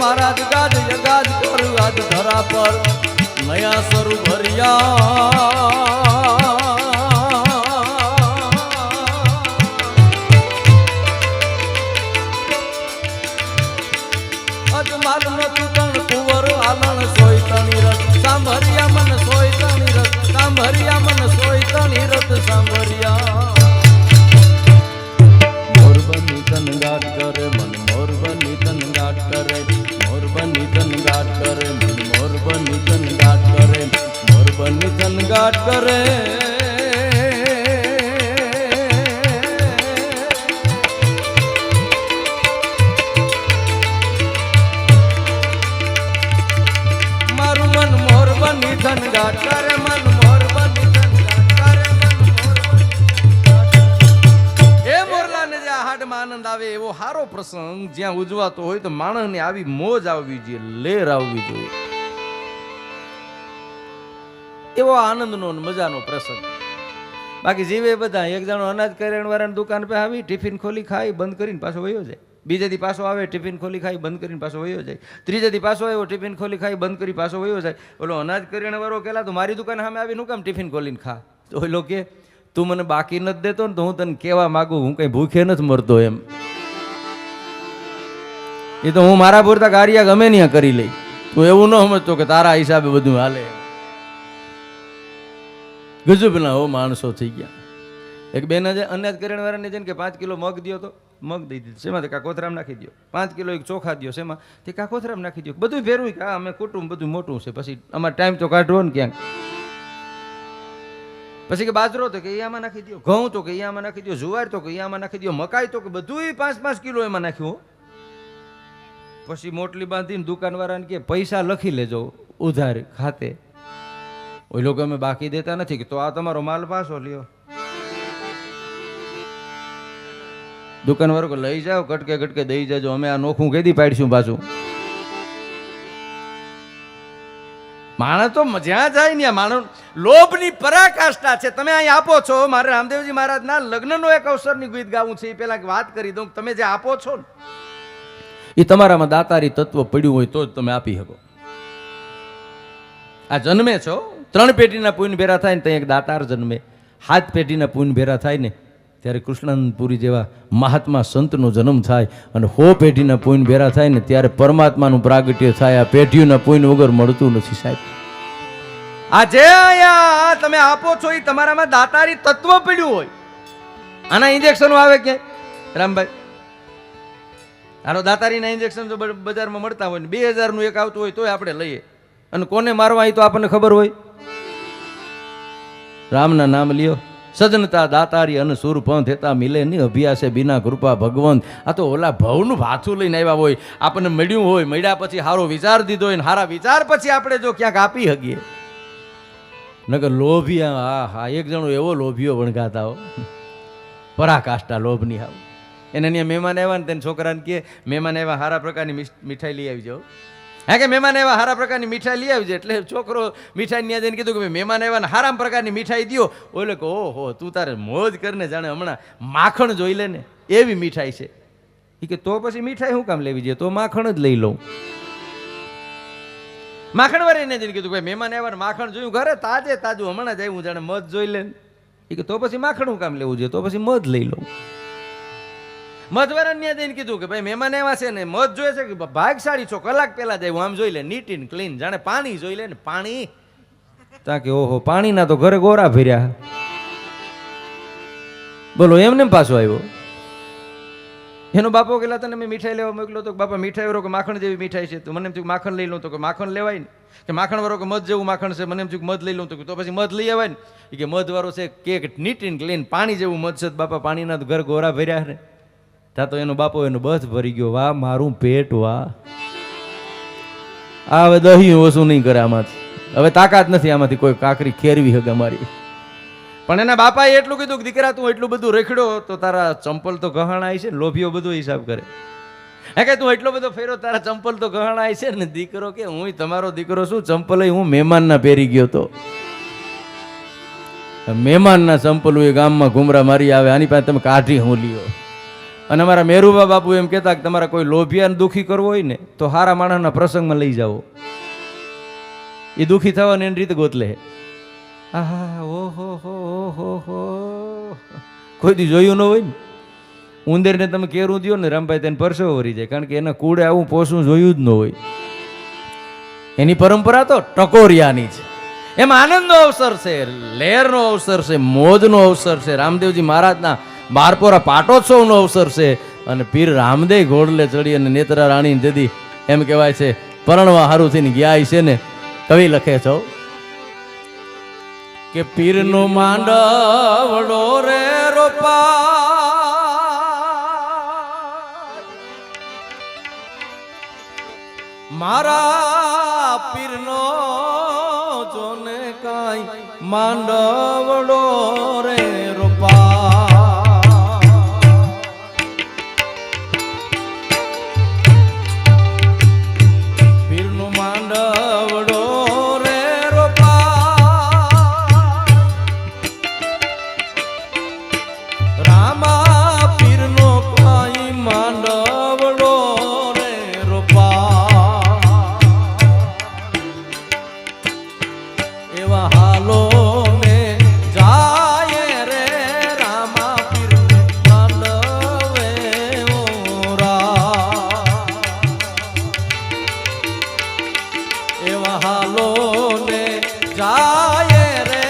મહારાજ ગાજ યગાજ કર આજ ધરા પર નયા સ્વરૂપ ભર્યા મારું નતું તણ કુંવર આલણ સોય તણી રથ સાંભળ્યા મન સોય તણી રથ સાંભળ્યા મન સોય તણી રથ સાંભળ્યા મોર બની તન ગાટ કરે મન મોર બની તન ગાટ કરે મોર બની તન ગાટ કરે મન મોર બની તન ગાટ કરે મોર બની તન ગાટ કરે ધનગાટ કરે મન મોર બની ધનગાટ કરે મન મોર બની એ મોરલાને જે હાડમાં આનંદ આવે એવો સારો પ્રસંગ જ્યાં ઉજવાતો હોય તો માણસને આવી મોજ આવવી જોઈએ, લેર આવવી જોઈએ, એવો આનંદનો મજાનો પ્રસંગ. બાકી જીવે બધા એક જણો અનાજ કરિયાણા વાળાની દુકાન પર આવી ટિફિન ખોલી ખાઈ બંધ કરીને પાછો વયો જાય, બીજે દી પાછો આવે ટિફિન ખોલી ખાઈ બંધ કરીને પાછો વયો જાય, ત્રીજે દી પાછો આવ્યો ટિફિન ખોલી ખાઈ બંધ કરી પાછો વયો જાય. ઓલો અનાજ કરિયાણા વાળો કેલા તો મારી દુકાન સામે આવી નું કામ ટિફિન ખોલીને ખા? તો ઓલો કે તું મને બાકી નથી દેતો ને તો હું તને કેવા માંગુ હું કઈ ભૂખે નથી મરતો એમ. એ તો હું મારા પૂરતા કાર્ય ગમે ત્યાં કરી લઈ, તું એવું ન સમજતો કે તારા હિસાબે બધું હાલે. ગજબના હો માણસો થઈ ગયા. એક બેન અનાજ કરિયાણા વાળાને જઈને કે 5 કિલો મગ દો તો મગ દઈ દીધું, શેમાં તે કાકોથરામ નાખી દો. 5 કિલો એક ચોખા દો, શેમાં તે કાકોથરામ નાખી દો. બધું ફેરવું કે અમે કુટુંબ બધું મોટું છે, પછી અમારે ટાઈમ તો કાઢવો ને ક્યાંક. પછી કે બાજરો તો કે આમાં નાખી દો, ઘઉં તો કે આમાં નાખી દો, જુવાર તો કે આમાં નાખી દો, મકાઈ તો કે બધું 5-5 કિલો એમાં નાખ્યું. પછી મોટલી બાંધીને દુકાનવાળાને કે પૈસા લખી લેજો ઉધાર ખાતે. ઓઈ લોકો અમે બાકી દેતા નથી કે તો આ તમારો માલ પાછો લ્યો. દુકાનવાળો લઈ જાઓ કટકે કટકે દઈ જાજો, અમે આ નોખું કઈ દી પાડીશું પાછું. માણસ તો જ્યાં જાય ને માણસ લોભની પરાકાષ્ઠા છે. તમે અહીં આપો છો, મારે રામદેવજી મહારાજના લગ્નનો એક અવસરની ગીત ગાવું છે, એ પહેલા વાત કરી દઉં. તમે જે આપો છો ને એ તમારામાં દાતારી તત્વ પડ્યું હોય તો જ તમે આપી શકો. આ જન્મે છો 3 પેઢીના પુણ્ય ભેરા થાય ને ત્યાં એક દાતાર જન્મે, 7 પેઢીના પુણ્ય ભેરા થાય ને ત્યારે કૃષ્ણાનંદપુરી જેવા મહાત્મા સંતનો જન્મ થાય, અને 100 પેઢીના પુણ્ય ભેરા થાય ને ત્યારે પરમાત્માનું પ્રાગટ્ય થાય. આ પેઢીઓના પુણ્ય વગર મળતું નથી સાહેબ. આ જે અહીંયા તમે આપો છો એ તમારામાં દાતારી તત્વ પડ્યું હોય. આના ઇન્જેક્શનો આવે કે રામભાઈ? આનો દાતારીના ઇન્જેક્શન જો બજારમાં મળતા હોય ને 2000 નું એક આવતું હોય તોય આપણે લઈએ. અને કોને મારવા એ તો આપણને ખબર હોય. રામના નામ લ્યો, સજનતા દાતારી અને સુર પંથ હેતા મિલે ની અભ્યાસે બિના કૃપા ભગવંત. આ તો ઓલા ભવનું ભાથું લઈને આવ્યા હોય, આપણને મળ્યું હોય, મળ્યા પછી સારો વિચાર દીધો હોય, સારા વિચાર પછી આપણે જો ક્યાંક આપી શકીએ. નકર લોભિયા, હા હા, એક જણો એવો લોભિયો વણગાતા હો, પરાકાષ્ઠા લોભની આવ. એને અહીંયા મહેમાન આવ્યા ને તેને છોકરાને કહે મહેમાન આવ્યા સારા પ્રકારની મીઠાઈ લઈ આવી જાઓ. હા કે મહેમાન આવ્યા સારા પ્રકારની મીઠાઈ લઈ આવી છે. એટલે છોકરો મીઠાઈ ત્યાં જઈને કીધું કે મહેમાન આવ્યા ને સારા પ્રકારની મીઠાઈ દો. ઓલે કે ઓહો તું તારે મોજ કરીને જાણે હમણાં માખણ જોઈ લે ને એવી મીઠાઈ છે. એ કે તો પછી મીઠાઈ શું કામ લેવી જોઈએ, તો માખણ જ લઈ લઉં. માખણ વાળાને જઈને કીધું ભાઈ મહેમાન આવ્યા માખણ જોયું ઘરે તાજે તાજું હમણાં જ આવ્યું જાણે મધ જોઈ લે. એ કે તો પછી માખણ શું કામ લેવું જોઈએ, તો પછી મધ લઈ લઉં. મધવાળાને જઈને કીધું કે ભાઈ મહેમાન એવા છે ને મધ જોઈએ છે કે ભાગશાળી છો, કલાક પહેલા જાય આમ જોઈ લે, નીટ એન્ડ ક્લીન, જાણે પાણી જોઈ લે ને પાણી. તા કે ઓહો પાણીના તો ઘરે ગોરા ભર્યા. બોલો એમને પાછો આવ્યો. એનો બાપો કેલા તને મેં મીઠાઈ લેવા મોકલો તો બાપા મીઠાઈ વાળો કે માખણ જેવી મીઠાઈ છે, તો મને એમ થયું માખણ લઈ લઉં. તો કે માખણ લેવાય ને, કે માખણ વાળો કે મધ જેવું માખણ છે, મને એમ થયું મધ લઈ લઉં. તો પછી મધ લઈ આવાય ને. એ કે મધ વાળો છે કે નીટ એન્ડ ક્લીન પાણી જેવું મધ છે, બાપા પાણીના તો ઘર ગોરા ભર્યા ને. ત્યાં તો એનો બાપો એનો બથ ભરી ગયો. વાહ મારું પેટ વાહ, આ હવે દહીં ઓછું નહીં કરે આમાંથી, હવે તાકાત નથી આમાંથી કોઈ કાકરી ખેરવી હગે મારી. પણ એના બાપાએ એટલું કીધું કે દીકરા તું એટલું બધું રેખડ્યો તો તારા ચંપલ તો ગહાણાય છે. લોભીઓ બધો હિસાબ કરે. હે કે તું એટલો બધો ફેરો તારા ચંપલ તો ગહાણાય છે ને. દીકરો કે હું તમારો દીકરો શું, ચંપલ હું મહેમાનના પહેરી ગયો તો. મહેમાનના ચંપલ એ ગામમાં ઘુમરા મારી આવે, આની પાસે તમે કાઢી હું લ્યો. અને અમારા મેરુબા બાપુ એમ કહેતા કે તમારા કોઈ લોભિયાને દુઃખી કરવો હોય ને તો હારા માણસના પ્રસંગમાં લઈ જાઓ, એ દુઃખી થવાની એની રીતે ગોતલે. આહા ઓહો હો, કોઈ દી જોયું ન હોય ને. ઉંદરને તમે કેરું દો ને રામભાઈ તેને પરસેવો વરી જાય, કારણ કે એના કુડે આવું પોસું જોયું જ ન હોય. એની પરંપરા તો ટકોરિયાની છે. એમાં આનંદનો અવસર છે, લહેરનો અવસર છે, મોજનો અવસર છે, રામદેવજી મહારાજના બારપોરા પાટોત્સવનો અવસર છે. અને પીર રામદેવ ઘોડલે ચડી અને નેત્રા રાણી દીદી એમ કહેવાય છે પરણવા હારું થઈને ગયા છે ને. કવિ લખે છો કે પીરનો માંડવડો રે રોપા મારા પીરનો જોને કાંઈ માંડવડો રે રોપા. પીરનો માંડવડો રે રોપા રામા પીરનો કાંઈ માંડવડો રે રોપા. એવા હાલો ને જાય રે રામા પીરને માંડવે ઓરા. એવા હાલો ને જાય રે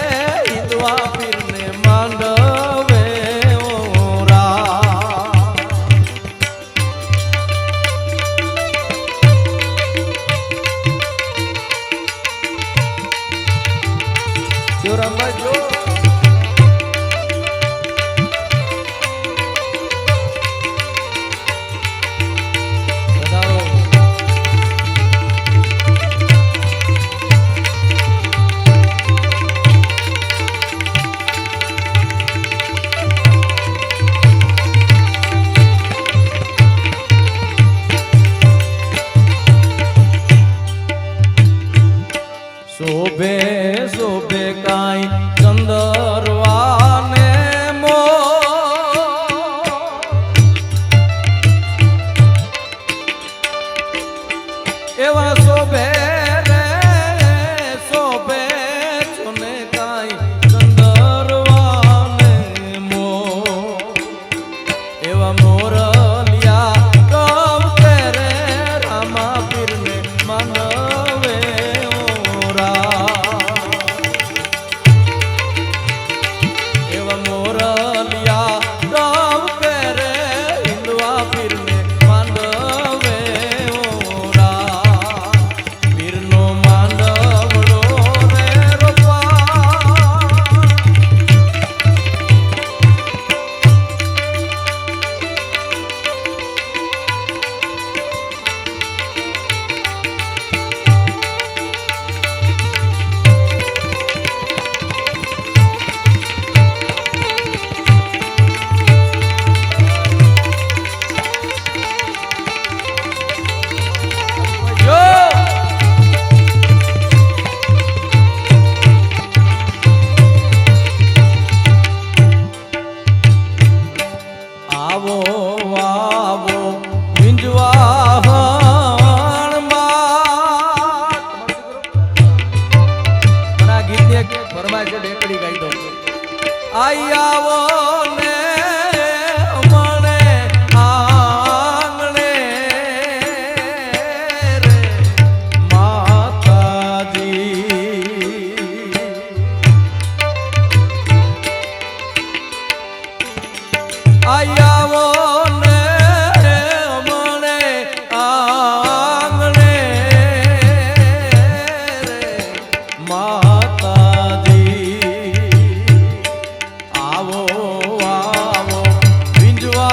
હિંદવા પીરને માંડવે ઓરા. શિવરામભાઈ જો વધારો. શોભે શોભે કાંઈ ચંદરવાને મો એવા શોભે રે શોભે છુને કાંઈ ચંદરવાને મો. એવા મોરલિયા ગમતે રે રામા પીરને માનવે ઓરા. એવા મોરલિયા ગમતે રે હિંદવા પીરને માંડવે ઓરા. પીરનો માંડવડો રે રોપા જો આવો આવો વિંજવા હણમાં ગીતને ફરમાય છે ઢેકડી ગાઈ દો. આઈ આવો ને મને આંગણે રે માતાજી. આઈ આવો ને મને આંગણે રે માતાજી. આવો આવો વિંજવાસણમાં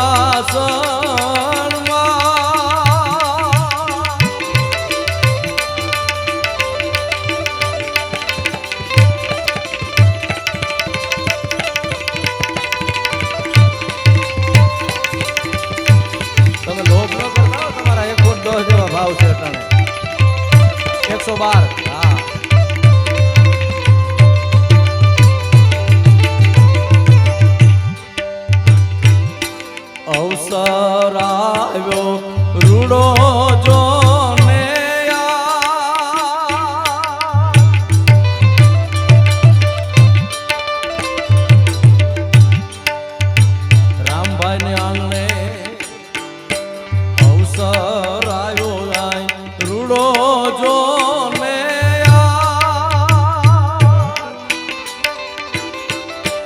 તમે લોભ ન કરતા હો, તમારા 1 ફૂટ 10 જેવા ભાવ છે અટાણે 112. હા અવસર જો ને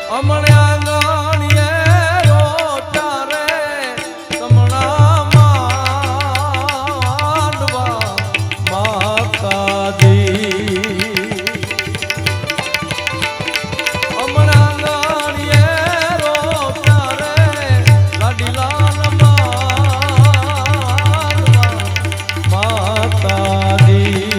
અમણે આંગણીએ રોટા રે તમણા માંડવા માતાજી અમણા આંગણીએ રોટા રે લાડીલાલ માંડવા માતાજી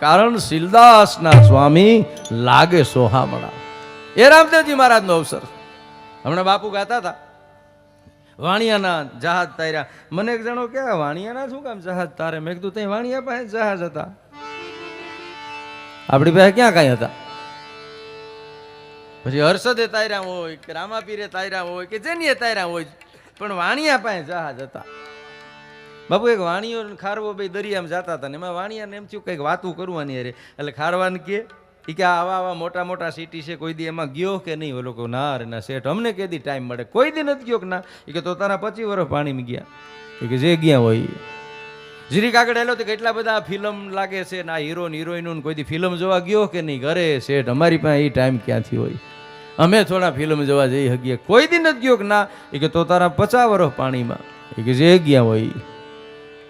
કારણ શીલદાસના સ્વામી લાગે સોહામણા. એ રામદેવજી મહારાજનો અવસર. હમણાં બાપુ ગાતા હતા વાણિયાના જહાજ તાર્યા. મને એક જણો કે વાણિયાના શું કામ જહાજ તારે? મેં કીધું ત્યાં વાણિયા પાસે જહાજ હતા, આપણી પાસે ક્યાં કાંઈ હતા. પછી હર્ષદે તાર્યા હોય કે રામાપીરે તાર્યા હોય કે જેનીએ તાર્યા હોય, પણ વાણિયા પાસે જહાજ હતા. બાપુ એક વાણિયો ખારવો ભાઈ દરિયામાં જતા હતા ને એમાં વાણિયાને એમ થયું કંઈક વાતું કરવાની અરે, એટલે ખારવાને કે આવા આવા મોટા મોટા સિટી છે, કોઈ દી એમાં ગયો કે નહીં? ઓલો કહો ના રે ના શેઠ, અમને કેદી ટાઈમ મળે, કોઈ દી નથી ગયો કે ના. એ કે તો તારા 25 વર્ષ પાણીમાં ગયા. એ કે જે ગયા હોય જીરીક આગળ એલો તો કેટલા બધા ફિલ્મ લાગે છે ના, હીરો હિરોઈન, કોઈ દી ફિલ્મ જોવા ગયો કે નહીં? ઘરે શેઠ અમારી પાસે એ ટાઈમ ક્યાંથી હોય, અમે થોડા ફિલ્મ જોવા જઈ શકીએ, કોઈ દી નથી ગયો કે ના. એ કે તો તારા 50 વર્ષ પાણીમાં. એ કે જે ગયા હોય.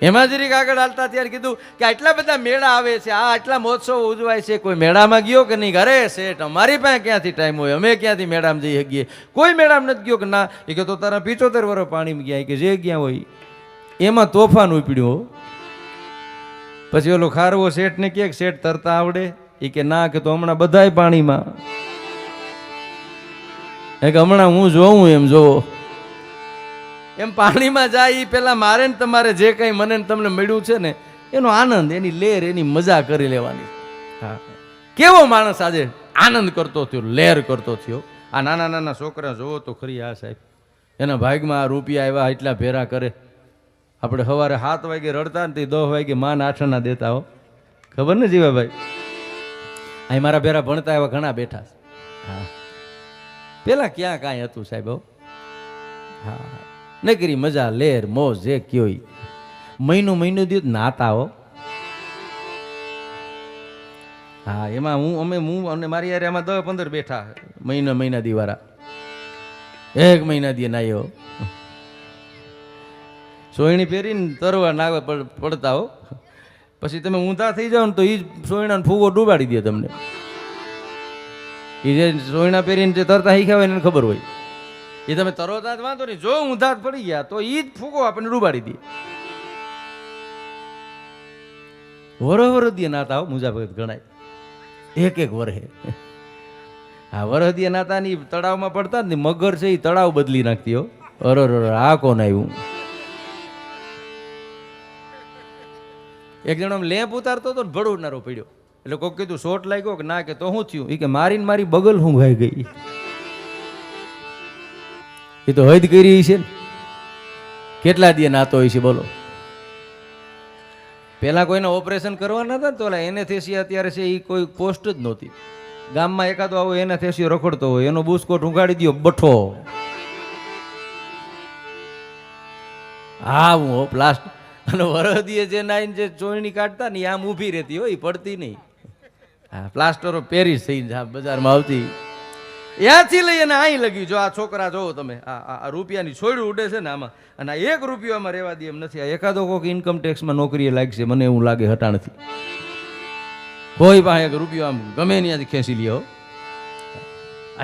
એમાં જરીક આગળ હાલતા ત્યારે કીધું કે આટલા બધા મેળા આવે છે, આ આટલા મહોત્સવ ઉજવાય છે, કોઈ મેળામાં ગયો કે નહીં? ઘરે શેઠ અમારી પાસે ક્યાંથી ટાઈમ હોય, અમે ક્યાંથી મેળામાં જઈ શકીએ, કોઈ મેળામાં નથી ગયો કે ના. એ કે તો તારા 75 વર્ષ પાણીમાં ગયા. કે જે ગયા હોય. એમાં તોફાન ઉપડ્યું. પછી ઓલો ખારવો શેઠને કે શેઠ તરતા આવડે? એ કે ના. કે તો હમણાં બધાય પાણીમાં. એ કે હમણાં હું જોઉં એમ જોવો. એમ પાણીમાં જાય એ પેલા મારે ને તમારે જે કંઈ મને તમને મળ્યું છે ને એનો આનંદ, એની લહેર, એની મજા કરી લેવાની. હા, કેવો માણસ આજે આનંદ કરતો થયો, લહેર કરતો થયો. આ નાના નાના છોકરા જોવો તો ખરી. આ સાહેબ એના ભાગમાં આ રૂપિયા આવ્યા, એટલા ભેરા કરે. આપણે સવારે 7 વાગે રડતા ને 10 વાગે માન આઠાના દેતા હો, ખબર ને જીવાભાઈ? અહીં મારા ભેરા ભણતા એવા ઘણા બેઠા છે. હા, પેલા ક્યાં કાંઈ હતું સાહેબ. હા, નકરી મજા, લેર મોજ જે કયો. મહિનો દિવસ નાતા હો. હા, એમાં હું અને મારી યાર એમાં 10-15 બેઠા મહિના દીવારા. 1 મહિના દી નાયો સોયણી પહેરીને તરવા નાવે પડતા હો. પછી તમે ઊંધા થઈ જાઓ ને તો એ જ સોયણાનો ફૂગો ડૂબાડી દે તમને. એ જે સોયણા પહેરીને જે તરતા શીખ્યા હોય એને ખબર હોય. એ તમે તરોતા જ વાંધો નહીં, જો ઊંધા પડી ગયા તો એ જ ફૂગો આપણને ડૂબાડી દે. વરહદીએ નાતા હો મુજા ભગત ગણાય. એક વરહે. હા, વરહદીએ નાતા ની તળાવમાં પડતા ને મગર છે એ તળાવ બદલી નાખતી હો. આ કોણ આવ્યું? એક જણો લેમ્પ ઉતારતો હતો ભડોનારો પડ્યો. એટલે કોઈક કીધું શોટ લાગ્યો કે ના? કે તો શું થયું? એ કે મારીને મારી બગલ હું ગાઈ ગઈ. એ તો હદ કરી છે ને, કેટલા દી નાતો હોય છે બોલો. પેલા કોઈને ઓપરેશન કરવાના હતા ને તો એનેસ્થેસિયા અત્યારે છે એ કોઈ પોસ્ટ જ નહોતી. ગામમાં એકાદો આવો એનેસ્થેસિયો રખડતો હોય, એનો બુસ્કોટ ઉગાડી દો બઠો. હા, હું પ્લાસ્ટ અને વરદીએ જે નાઈને જે ચોયણી કાઢતા ને આમ ઊભી રહેતી હોય, પડતી નહીં. હા, પ્લાસ્ટરો પેરિસ થઈ બજારમાં આવતી. ત્યાંથી લઈ અને અહીં લગી. જો આ છોકરા જોવો તમે, આ રૂપિયાની છોડ્યું ઉડે છે ને આમાં, અને આ 1 રૂપિયો આમાં રહેવા દે એમ નથી. આ એકાદો કોઈક ઇન્કમ ટેક્સમાં નોકરીએ લાગશે, મને એવું લાગે હટાણથી. કોઈ પાસે 1 રૂપિયો આમ ગમે ત્યાંથી ખેંચી લ્યો.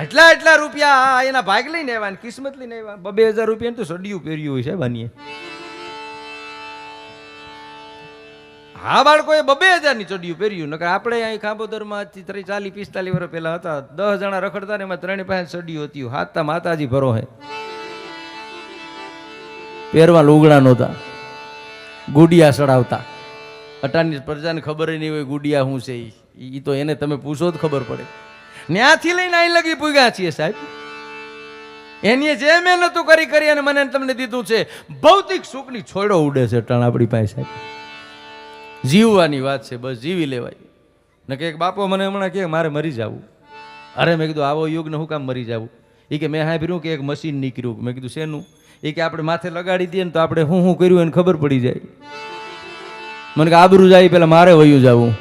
એટલા રૂપિયા એના ભાગ લઈને આવ્યા, કિસ્મત લઈને આવ્યા. 2,000 રૂપિયા તો સડિયું પહેર્યું હોય છે બાનીએ. હા, બાળકોએ 2,000 ની ચડિયું પહેર્યું. નકર આપણે અહીં ખાંભોદરમાં 40-45 વર્ષ પહેલા હતા, 10 જણા રખડતા ને એમાં 3 પાસે ચડિયું હતી. હાથતા માતાજી ભરો હે, પહેરવા લુગડા નહોતા, ગુડિયા ચડાવતા. અટાની પ્રજાને ખબર નહીં હોય ગુડિયા શું છે. એ તો એને તમે પૂછો જ ખબર પડે. ત્યાંથી લઈને અહીં લગી પૂગ્યા છીએ સાહેબ. એની જે મહેનતો કરી અને મને તમને દીધું છે. ભૌતિક સુખની છોડો ઉડે છે અટાણ આપણી પાસે સાહેબ. જીવવાની વાત છે, બસ જીવી લેવાય. ને કે એક બાપો મને હમણાં કે મારે મરી જવું. અરે મેં કીધું આવો યુગ ને હું કામ મરી જવું? એ કે મેં સાંભળ્યું કે એક મશીન નીકળ્યું. મેં કીધું શેનું? એ કે આપણે માથે લગાડી દઈએ ને તો આપણે હું કર્યું એને ખબર પડી જાય. મને કે આબરૂ જાય પેલા મારે વયું જવું.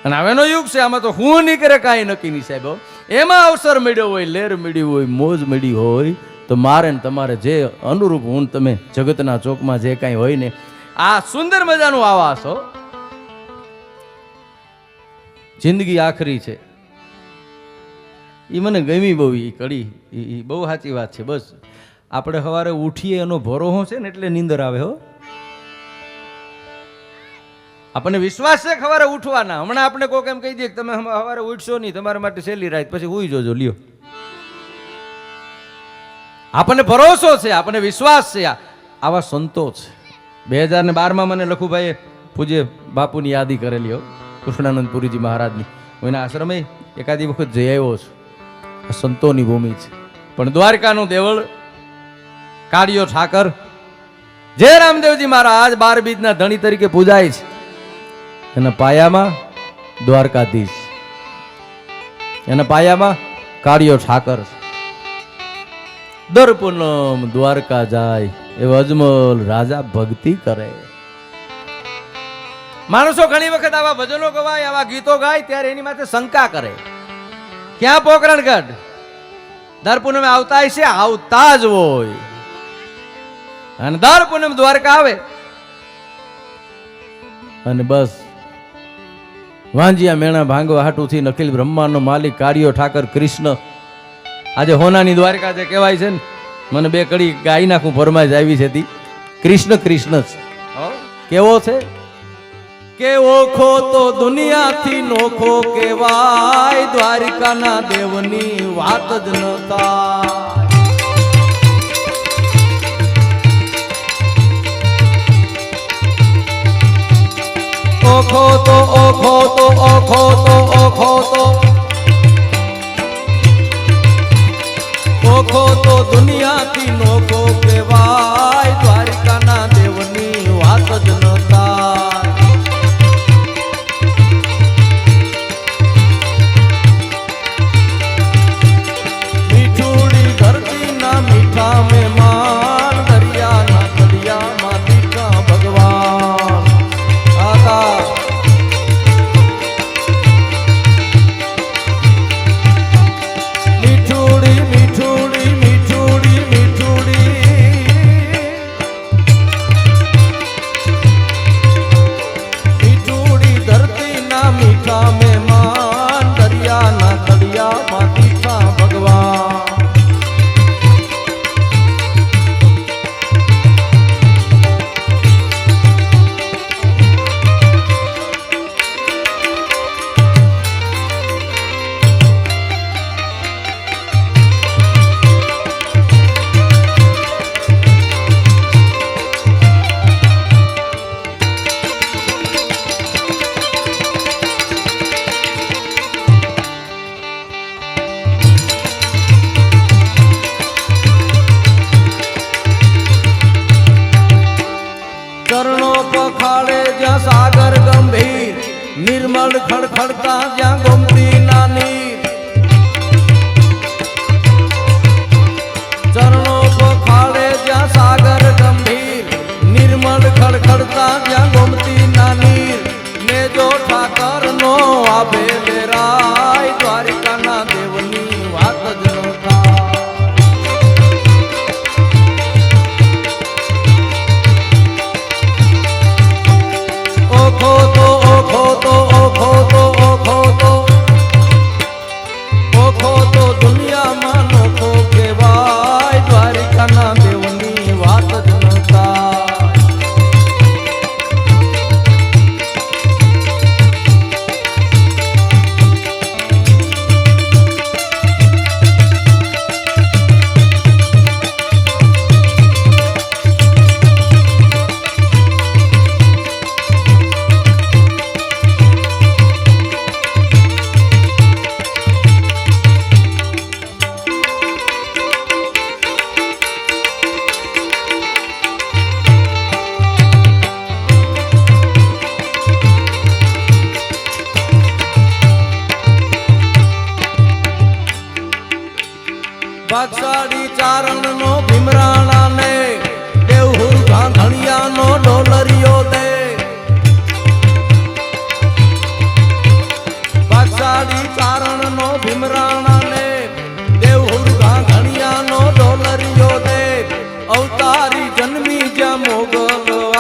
અને હવેનો યુગ છે, આમાં તો હું નહીં કરે કાંઈ નક્કી નહીં સાહેબ. એમાં અવસર મળ્યો હોય, લેર મળી હોય, મોજ મળી હોય તો મારે ને તમારે જે અનુરૂપ હું તમે જગતના ચોકમાં જે કાંઈ હોય ને આ સુંદર મજાનું આવાસ હો. જિંદગી આખરી છે એ મને ગમી બહુ. એ કડી એ બહુ સાચી વાત છે. બસ આપણે સવારે ઉઠીએ એનો ભરોસો છે ને એટલે નીંદર આવે હો. આપણને વિશ્વાસ છે સવારે ઉઠવાના. હમણાં આપણે કોક એમ કહી દે કે તમે સવારે ઉઠશો નહીં, તમારા માટે સહેલી રાત, પછી હુઈ જોજો લ્યો. આપણને ભરોસો છે, આપણને વિશ્વાસ છે. આવા સંતો છે. 2012માં મને લખુભાઈએ પૂજ્ય બાપુની યાદી કરેલી હો, કૃષ્ણાનંદ પુરીજી મહારાજની. હું એના આશ્રમે એકાદી વખત જઈ આવ્યો છું. સંતોની ભૂમિ છે. પણ દ્વારકાનું દેવળ કાળિયો ઠાકર જે રામદેવજી મહારાજ 12 બીજના ધણી તરીકે પૂજાય છે, એના પાયામાં દ્વારકાધીશ, એના પાયામાં કાળિયો ઠાકર. દર પૂનમ દ્વારકા જાય એવો અજમલ રાજા ભક્તિ કરે. માણસો ઘણી વખત આવા ભજનો ગવાય, આવા ગીતો ગાય ત્યારે એની માથે શંકા કરે, ક્યાં પોકરણગઢ દર પૂનમે આવતા છે? આવતા જ હોય. અને દર પૂનમ દ્વારકા આવે અને બસ વાંજિયા મેણા ભાંગવા હાટુથી અખિલ બ્રહ્માંડનો માલિક કાળિયો ઠાકર કૃષ્ણ. આજે હોનાની દ્વારકા જે કહેવાય છે ને, મને 2 કડી ગાઈ નાખું ફરમાઈશ આવી છે તી. કૃષ્ણ કૃષ્ણ કેવો છે કે ઓખો તો દુનિયાથી નોખો કેવાય, દ્વારકાના દેવની વાત જ ન થાય. ઓખો તો ઓખો તો ઓખો તો ઓખો તો ઓખો તો દુનિયાથી નોખો કેવાય, દ્વારકાના દેવની વાત જ ન થાય. મીઠુડી ધરતીના મીઠા મહેમાન, દરિયાના દરિયામાં દીઠા ભગવાન. મીઠુડી મીઠુડી મીઠુડી મીઠુડી મીઠુડી ધરતીના મીઠા મહેમાન, દરિયાના દરિયામાં દીઠા ભગવાન. ચરણો પખાડે જ્યાં સાગર ગંભીર, નિર્મળ ખડખડતા જ્યાં ગોમતી ના નીર. ચરણો પખાડે જ્યાં સાગર ગંભીર, નિર્મળ ખડખડતા જ્યાં ગોમતી ના નીર. ને જો ઠાકર નો આભે લેરાય, દ્વારિકાના દેવની વાત જ ન થાય. ઓખો તો ઓખો તો ઓખો તો ઓખો તો ઓખો તો દુનિયામાં નોખો કેવાય, દ્વારિકાના દેવની વાત જ ન થાય. ભાગશાળી ચારણ નો ભીમરાણા ને, દેવહુર ગાંધણિયા નો ડોલરિયો દે. ભાગશાળી ચારણ નો ભીમરાણા ને, દેવહુર ગાંધણિયા નો ડોલરિયો દે. અવતારી જન્મી જ્યાં મોગલ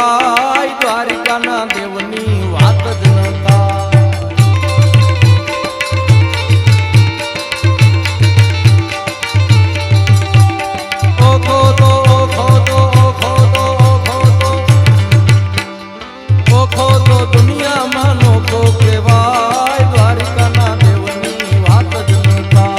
આય, દ્વારિકાના દેવની વાત જ ન થાય. ઓખો તો ઓખો તો ઓખો તો ઓખો તો ઓખો તો દુનિયામાં નોખો કહેવાય, દ્વારિકાના દેવની વાત જ ન થાય.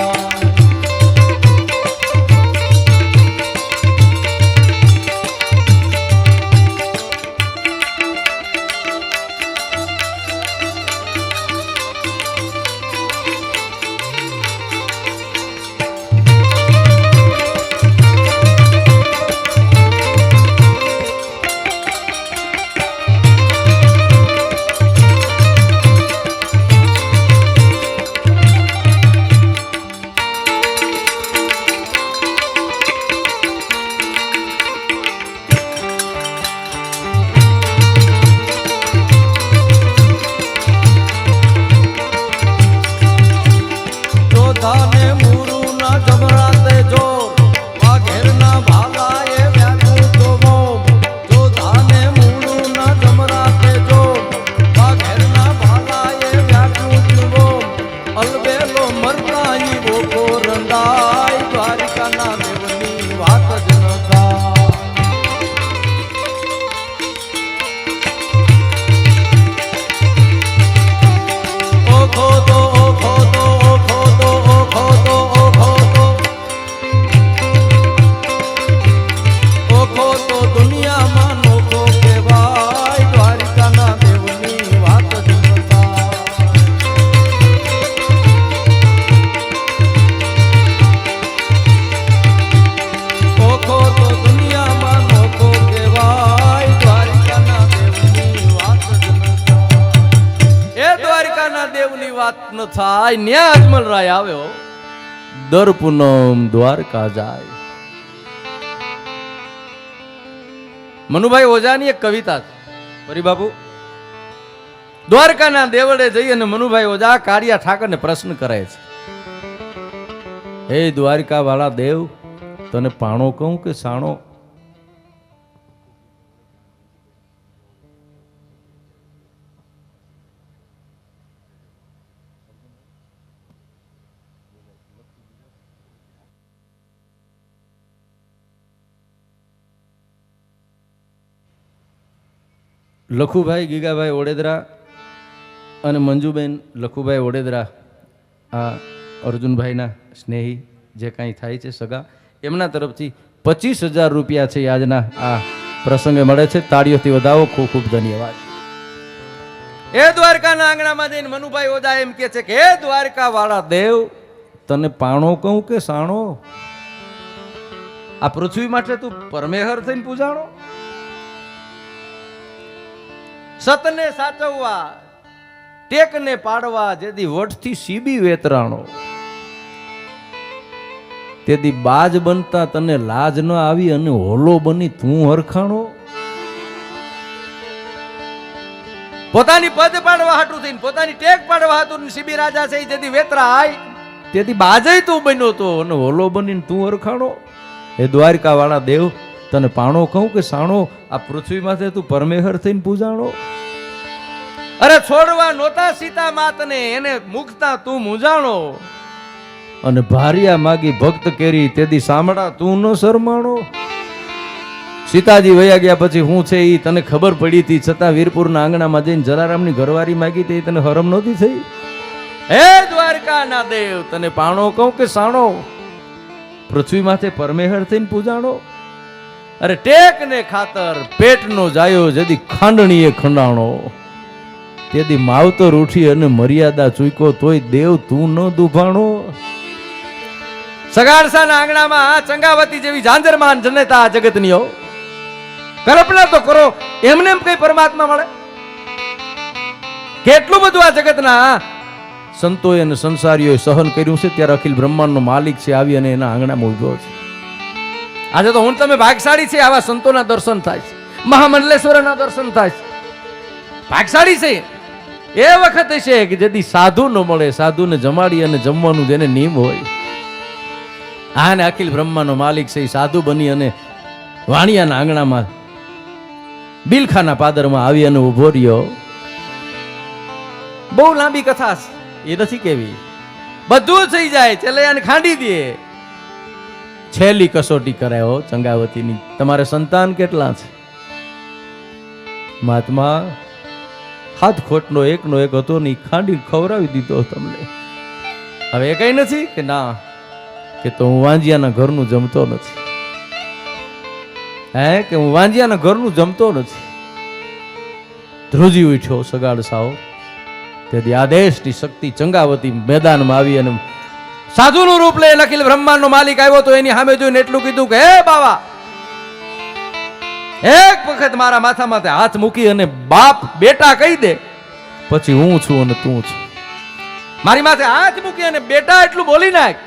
જોધાને મૂરુના જમરાતે જો, વાઘેરના ભાલાએ વ્યાકું તો મોમ. જોધાને મૂરુના જમરાતે જો, વાઘેરના ભાલાએ વ્યાકું તો મોમ. અલબેલો મરતા ઈ બોકો રંડાય, દ્વારિકાના દેવની વાત જ ન થાય. ઓખો તો ઓખો તો ઓખો તો ઓખો તો ઓખો તો ઓખો તો દુનિયામાં નોખો કહેવાય, દ્વારિકાના દેવની વાત જ ન થાય. ઓખો તો દુનિયામાં નોખો કહેવાય, દ્વારિકાના દેવની વાત જ ન થાય. એ દ્વારિકાના દેવની વાત ન થાય, ન્યા અજમલરાય આવ્યો. દર પૂનમ દ્વારકા જાય. મનુભાઈ ઓઝાની એક કવિતા છે. પરિબાપુ દ્વારકાના દેવળે જઈ અને મનુભાઈ ઓઝા કાળિયા ઠાકરને પ્રશ્ન કરે છે, હે દ્વારકા વાળા દેવ, તને પાણો કહું કે સાણો? લખુભાઈ ગીગાભાઈ ઓડેદરા અને મંજુબેન લખુભાઈ ઓડેદરા, આ અર્જુનભાઈના સ્નેહી જે કાંઈ થાય છે સગા, એમના તરફથી 25,000 રૂપિયા છે આજના આ પ્રસંગે મળે છે. તાળીઓથી વધાવો, ખૂબ ખૂબ ધન્યવાદ. એ દ્વારકાના આંગણામાં જઈને મનુભાઈ ઓઝા એમ કે છે કે હે દ્વારકા વાળા દેવ, તને પાણો કહું કે સાણો? આ પૃથ્વી માટે તું પરમેહર થઈને પૂજાણો? સતને સાચવવા, ટેકને પાડવા, જેથી વટથી સીબી વેતરાણો, તેથી બાજ બનતા તને લાજ ન આવી અને હોલો બની તું હરખાણો. પોતાની પદ પાડવા હાટું થઈને, પોતાની ટેક પાડવા હાટું સીબી રાજા છે જેથી વેતરાય, તેથી બાજય તું બન્યો તો અને હોલો બનીને તું હરખાણો. હે દ્વારકા વાળા દેવ, તને પાણો કહું કે સાણો? આ પૃથ્વી માથે તું પરમેહર થઈને પૂજાણો. અરે છોડવા નોતા સીતા માતને, એને મુકતા તું મૂંઝાણો. અને ભારિયા માગી ભક્ત કેરી, તેથી સાંભળા તું ન શરમાણો. સીતાજી વયા ગયા પછી હું છે ઈ તને ખબર પડી હતી, છતાં વીરપુરના આંગણામાં જઈને જલારામની ઘરવારી માગી તે તને હરમ નહોતી થઈ. હે દ્વારકાના દેવ, તને પાણો કહું કે સાણો? પૃથ્વી માથે પરમેહર થઈને પૂજાણો. અરે ટેક ને ખાતર પેટનો જાયો, જેથી ખાંડણીએ ખંડાણો. તેથી માવતર ઉઠી અને મર્યાદા ચૂક્યો, તોય દેવ તું ન દુભાણો. સગાડસાના આંગણામાં ચંગાવતી જેવી ઝાંઝરમાન જનતા જગતનીઓ, કલ્પના તો કરો, એમને એમ કઈ પરમાત્મા મળે? કેટલું બધું આ જગતના સંતોએ અને સંસારીઓએ સહન કર્યું છે, ત્યારે અખિલ બ્રહ્માંડનો માલિક છે આવી અને એના આંગણામાં ઉભો છે. આજે તો હું તમે ભાગશાળી છે, આવા સંતોના દર્શન થાય છે, મહામંડલેશ્વરના દર્શન થાય છે. ભાગશાળી છે એ વખત છે કે જેથી સાધુ ન મળે, સાધુને જમાડી અને જમવાનું જેને નિયમ હોય. આને અખિલ બ્રહ્માંડનો માલિક છે, સાધુ બની અને વાણિયાના આંગણામાં બિલખાના પાદરમાં આવી અને ઉભો રહ્યો. બહુ લાંબી કથા એ નથી કેવી, બધું થઈ જાય ચલૈયાને ખાંડી દે. છેલ્લી કસોટી કરાયો ચંગાવતીની, તમારે સંતાન કેટલા છે? મહાત્મા હાથ ખોટનો એકનો એક હતો ને ખાંડી ખવડાવી દીધો તમને. હવે એ કઈ નથી કે ના કે તો હું વાંજિયાના ઘરનું જમતો નથી, હે કે હું વાંજિયાના ઘરનું જમતો નથી. ધ્રુજી ઉઠ્યો સગાડ સાવ. તેથી આદેશની શક્તિ ચંગાવતી મેદાનમાં આવી અને સાધુનું રૂપ લે લખેલ બ્રહ્માંડનો માલિક આવ્યો તો એની સામે જોઈને એટલું કીધું કે હે બાવા, એક વખત મારા માથા માથે હાથ મૂકી અને બાપ બેટા કહી દે, પછી હું છું અને તું છું. મારી માથે હાથ મૂકી અને બેટા એટલું બોલી નાખ,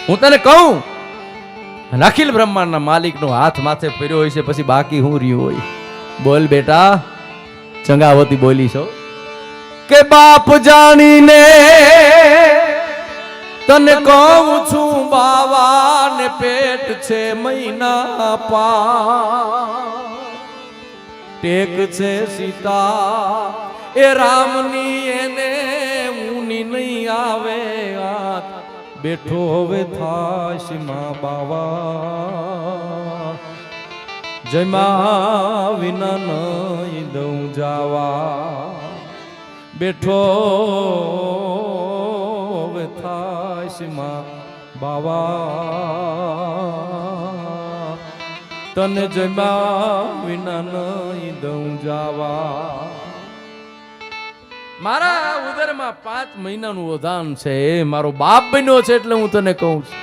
હું તને કહું અખિલ બ્રહ્માંડના માલિકનો હાથ માથે ફેર્યો હોય છે, પછી બાકી હું રહ્યું હોય. બોલ બેટા. ચંગાવતી બોલી છો કે બાપ જાણીને તને કહું છું બાવા ને પેટ છે મહિના ટેક છે સીતા એ રામની એને ઊની નહીં આવે હાથ બેઠો હવે થાશ માં બાવા જમા વિના નહીં દઉં જાવા બેઠો હવે થાશ માં બાવા તને જમા વિના નહીં દઉં જાવા. મારા ઉદરમાં 5 મહિનાનું ઓધાન છે, મારો બાપ બન્યો છે એટલે હું તને કહું છું.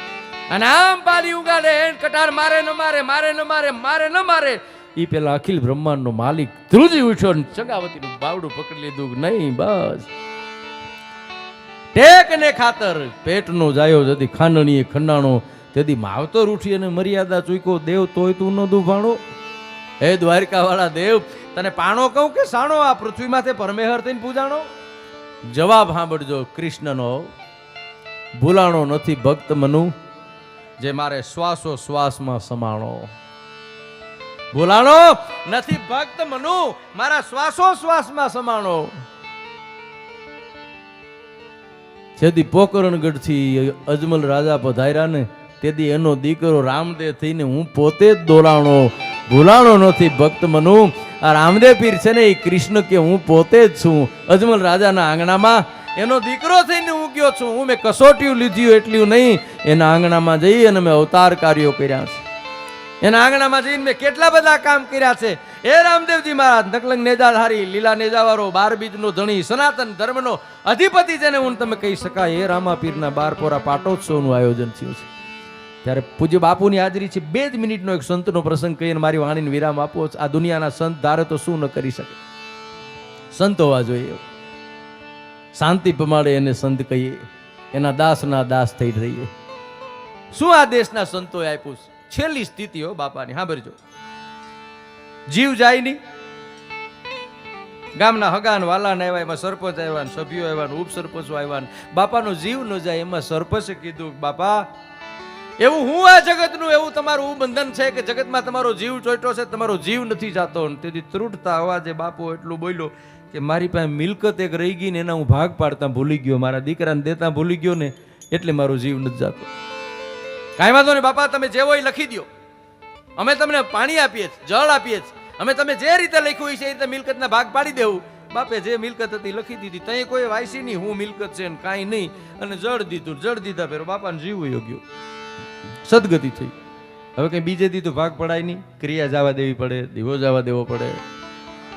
અને આમ પાલી ઉગાડે કટાર મારે ન મારે મારે ન મારે મારે ન મારે ઈ પેલા અખિલ બ્રહ્માંડનો માલિક ધ્રુજી ઉઠ્યો ને ચંગાવતીનું બાવડું પકડી લીધું. નહીં બસ ટેક ને ખાતર પેટનો જાયો જદી ખાંડણીએ ખંડાણો તેથી માવતર ઉઠી અને મર્યાદા ચૂક્યો દેવ તોય તું ન દુભાણો. હે દ્વારકા વાળા દેવ, તને પાણો કહું કે સાણો આ પૃથ્વી માથે પરમેહર થઈને પૂજાણો? જવાબ સાંભળજો કૃષ્ણનો. ભૂલાણો નથી ભક્ત મનુ જે મારે શ્વાસો શ્વાસમાં સમાણો. ભૂલાણો નથી ભક્ત મનુ મારા શ્વાસો શ્વાસમાં સમાણો. જેથી પોકરણગઢ થી અજમલ રાજા પધાર્યા ને તેથી એનો દીકરો રામદેવ થઈને હું પોતે જ દોલાણો. ભૂલાણો નથી ભક્ત મનુ. આ રામદેવ પીર છે ને એ કૃષ્ણ કે હું પોતે જ છું. અજમલ રાજાના આંગણામાં એનો દીકરો થઈને હું ગયો છું. હું મેં કસોટીયું લીધું એટલું નહીં, એના આંગણામાં જઈ અને મેં અવતાર કાર્યો કર્યા છે. એના આંગણામાં જઈને મેં કેટલા બધા કામ કર્યા છે. એ રામદેવજી મહારાજ નકલંગ નેજાધારી લીલા નેજાવારો 12 બીજનો ધણી સનાતન ધર્મનો અધિપતિ જેને હું તમે કહી શકાય એ રામાપીરના 12 પોરા પાટોત્સવનું આયોજન થયું છે. ત્યારે પૂજ્ય બાપુની હાજરી છે. 2 જ મિનિટનો એક સંતનો પ્રસંગ કહીને મારી વાણીને વિરામ આપો. આ દુનિયાના સંત ધારે તો શું ન કરી શકે. સંત હોવા જોઈએ, શાંતિ પમાડે એને સંત કહીએ, એના દાસના દાસ થઈ રહીએ. શું આ દેશના સંતોએ આપ્યું? છેલ્લી સ્થિતિઓ બાપાની સાંભળજો. જીવ જાય નહીં, ગામના હગાન વાલાને આવ્યા, એમાં સરપંચ આવ્યા, સભ્યો આવ્યા, ઉપસરપંચો આવ્યા, બાપાનો જીવ ન જાય એમાં સરપંચે કીધું બાપા એવું હું આ જગતનું એવું તમારું બંધન છે કે જગતમાં તમારો જીવ ચોટ્યો છે, તમારો જીવ નથી જાતો. તેથી ત્રુટતા અવાજે બાપુ એટલું બોલ્યો કે મારી પાસે મિલકત એક રહી ગઈ ને એના હું ભાગ પાડતા ભૂલી ગયો, મારા દીકરાને દેતા ભૂલી ગયો ને એટલે મારો જીવ નથી જાતો. કાંઈ વાંધો નહીં બાપા, તમે જે હોય લખી દો, અમે તમને પાણી આપીએ છીએ, જળ આપીએ છીએ, અમે તમે જે રીતે લખ્યું છે એ રીતે મિલકતના ભાગ પાડી દેવું. બાપે જે મિલકત હતી લખી દીધી, તઈ કોઈ વાયસી નહીં હું મિલકત છે ને કાંઈ નહીં, અને જળ દીધું, જળ દીધા પેલો બાપાને જીવ વયો ગયો, સદગતિ થઈ. હવે કઈ બીજે દી તો ભાગ પડાય નહીં, ક્રિયા જવા દેવી પડે, દીવો જવા દેવો પડે.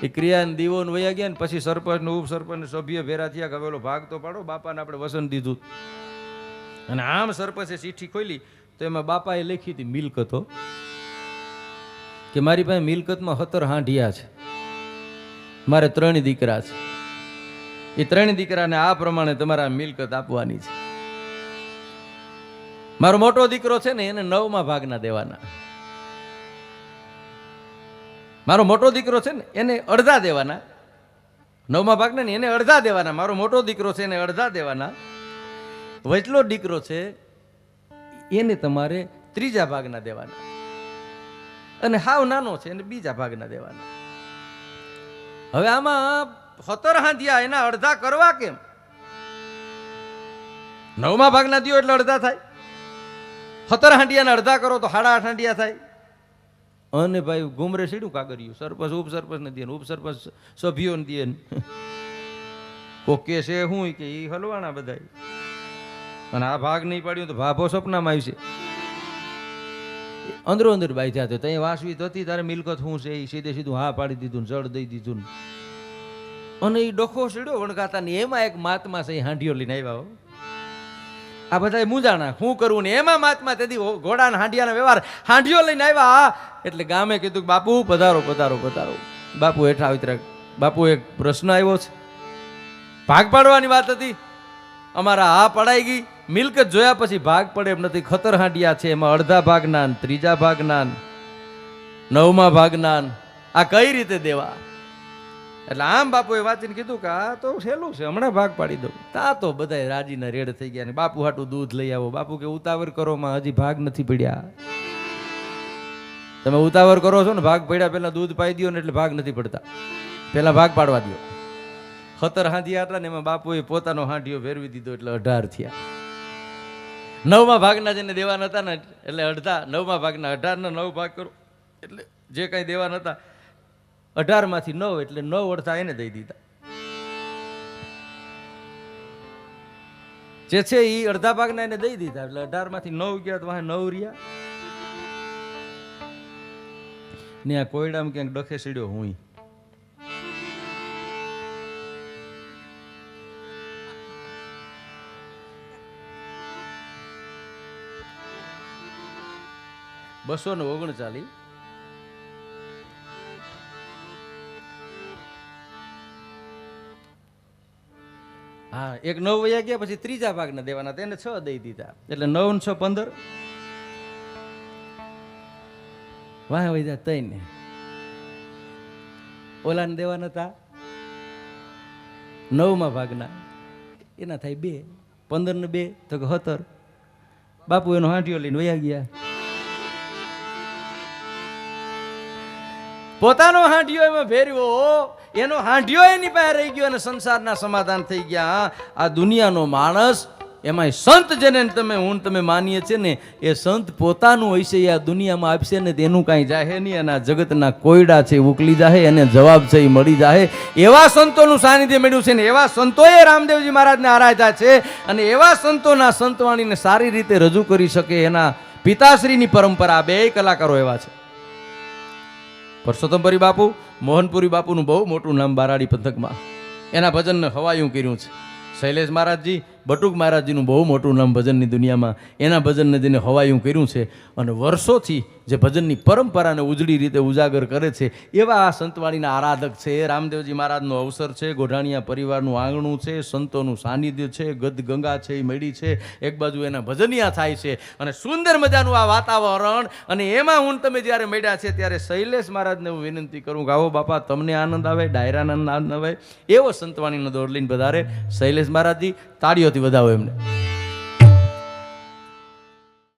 એ ક્રિયા દીવો વયા ગયા ને પછી સરપંચ ને ઉપસરપંચ સભ્ય ભેરા થયા કે હવેલો ભાગ તો પાડો, બાપાને આપણે વસન દીધું. અને આમ સરપંચે ચીઠી ખોલી તો એમાં બાપાએ લખી હતી મિલકતો કે મારી પાસે મિલકતમાં 17 હાંઢિયા છે, મારે 3 દીકરા છે, એ 3 દીકરાને આ પ્રમાણે તમારા મિલકત આપવાની છે. મારો મોટો દીકરો છે ને એને 9મા ભાગના દેવાના, મારો મોટો દીકરો છે ને એને અડધા દેવાના, 9મા ભાગના ને એને અડધા દેવાના, મારો મોટો દીકરો છે એને અડધા દેવાના, વચલો દીકરો છે એને તમારે 3જા ભાગના દેવાના, અને હાવ નાનો છે એને 2જા ભાગના દેવાના. હવે આમાં 17 હાંધિયા એના અડધા કરવા કેમ? 9મા ભાગના દિયો એટલે અડધા થાય, 17 હાંડિયાના અડધા કરો તો 8.5 હાંડિયા થાય, અને ભાઈ ગુમરે સીડું કાગરિયું, સરપંચ ઉપસરપંચ ને દે, ઉપસરપંચ સભ્યોને દે, કોક કે છે શું કે એ હલવાના બધા, અને આ ભાગ નહીં પાડ્યું તો ભાભો સપનામાં આવશે. અંદરો અંદર બાઈ થયા ત્યાં વાસવી હતી તારે મિલકત શું છે એ સીધે સીધું હા પાડી દીધું, જળ દઈ દીધું. અને એ ડોખો સીડ્યો વણકાતા ને એમાં એક મહાત્મા છે હાંડીઓ લઈને આવ્યા. આ બધા મૂંઝાણા શું કરવું ને એમાં મહાત્મા તેથી ઘોડાના હાંડિયાના વ્યવહાર હાંડીઓ લઈને આવ્યા. એટલે ગામે કીધું બાપુ પધારો પધારો પધારો. બાપુ હેઠા ઉતર્યા. બાપુ એક પ્રશ્ન આવ્યો છે, ભાગ પાડવાની વાત હતી, અમારા હા પડાઈ ગઈ. મિલકત જોયા પછી ભાગ પડે એમ નથી. ખતર હાંડિયા છે, એમાં અડધા ભાગના, ત્રીજા ભાગના, નવમા ભાગના, આ કઈ રીતે દેવા? એટલે આમ બાપુએ વાંચીને કીધું કે આ તો સહેલું છે, હમણાં ભાગ પાડી દઉં. તા તો બધા રાજીના રેડ થઈ ગયા. ને બાપુ હાટું દૂધ લઈ આવો. બાપુ કે ઉતાવળ કરો માં, હજી ભાગ નથી પડ્યા. તમે ઉતાવળ કરો છો ને, ભાગ પડ્યા પહેલા દૂધ પાઈ દો ને એટલે ભાગ નથી પડતા, પહેલા ભાગ પાડવા દો. ખતર હાંડિયા હતા ને એમાં બાપુએ પોતાનો હાંડિયો ફેરવી દીધો એટલે 18 થયા. નવમા ભાગના જેને દેવાના હતા ને એટલે અડધા, નવમા ભાગના 18 9 ભાગ કરો એટલે જે કઈ દેવાના હતા 18 માંથી 9 એટલે 9 અડધા એને દઈ દીધા. જે છે એ અડધા ભાગના એને દઈ દીધા એટલે 18 માંથી 9 ગયા તો 9 રહ્યા. ને આ કોયડામાં ક્યાંક ડખે સીડ્યો હું. બસો ને 39. હા, એક 9 વયા ગયા પછી ત્રીજા ભાગના દેવાના, તેને 6 દઈ દીધા એટલે 9 ને 6 15. વાહ વૈદા 3 ઓલાને દેવાના હતા 9મા ભાગના, એના થાય 2, 15 ને 2 તો 17. બાપુ એનો હાંડિયો લઈને વયા ગયા. પોતાનો હાંડિયો એમાં ફેરવ્યો, એનો હાંડિયો એની પાસે રહી ગયો અને સંસારના સમાધાન થઈ ગયા. આ દુનિયાનો માણસ, એમાં સંત જેને તમે માનીએ છે ને, એ સંત પોતાનું હશે એ આ દુનિયામાં આપશે ને તેનું કાંઈ જાહે નહીં. અને આ જગતના કોયડા છે ઉકલી જાહે, એને જવાબ છે એ મળી જાહે. એવા સંતોનું સાનિધ્ય મળ્યું છે ને એવા સંતોએ રામદેવજી મહારાજને આરાધ્યા છે. અને એવા સંતોના સંતવાણીને સારી રીતે રજૂ કરી શકે એના પિતાશ્રીની પરંપરા. 2 કલાકારો એવા છે. પરસોત્તમપુરી બાપુ, મોહનપુરી બાપુનું બહુ મોટું નામ બારાડી પંથકમાં, એના ભજનને હવાયું કર્યું છે. શૈલેષ મહારાજજી, બટુક મહારાજજીનું બહુ મોટું નામ ભજનની દુનિયામાં, એના ભજનને જેને હવાયું કર્યું છે. અને વર્ષોથી જે ભજનની પરંપરાને ઉજળી રીતે ઉજાગર કરે છે એવા આ સંતવાણીના આરાધક છે. રામદેવજી મહારાજનો અવસર છે, ગોઢાણીયા પરિવારનું આંગણું છે, સંતોનું સાનિધ્ય છે, ગદ ગંગા છે એ મળી છે, એક બાજુ એના ભજનિયા થાય છે અને સુંદર મજાનું આ વાતાવરણ. અને એમાં હું તમે જ્યારે મળ્યા છે ત્યારે શૈલેષ મહારાજને હું વિનંતી કરું કે આવો બાપા, તમને આનંદ આવે, ડાયરાનો આનંદ આવે, એવો સંતવાણીનો દોર લઈને વધારે. શૈલેષ મહારાજજી, તાળીઓથી વધાવો એમને.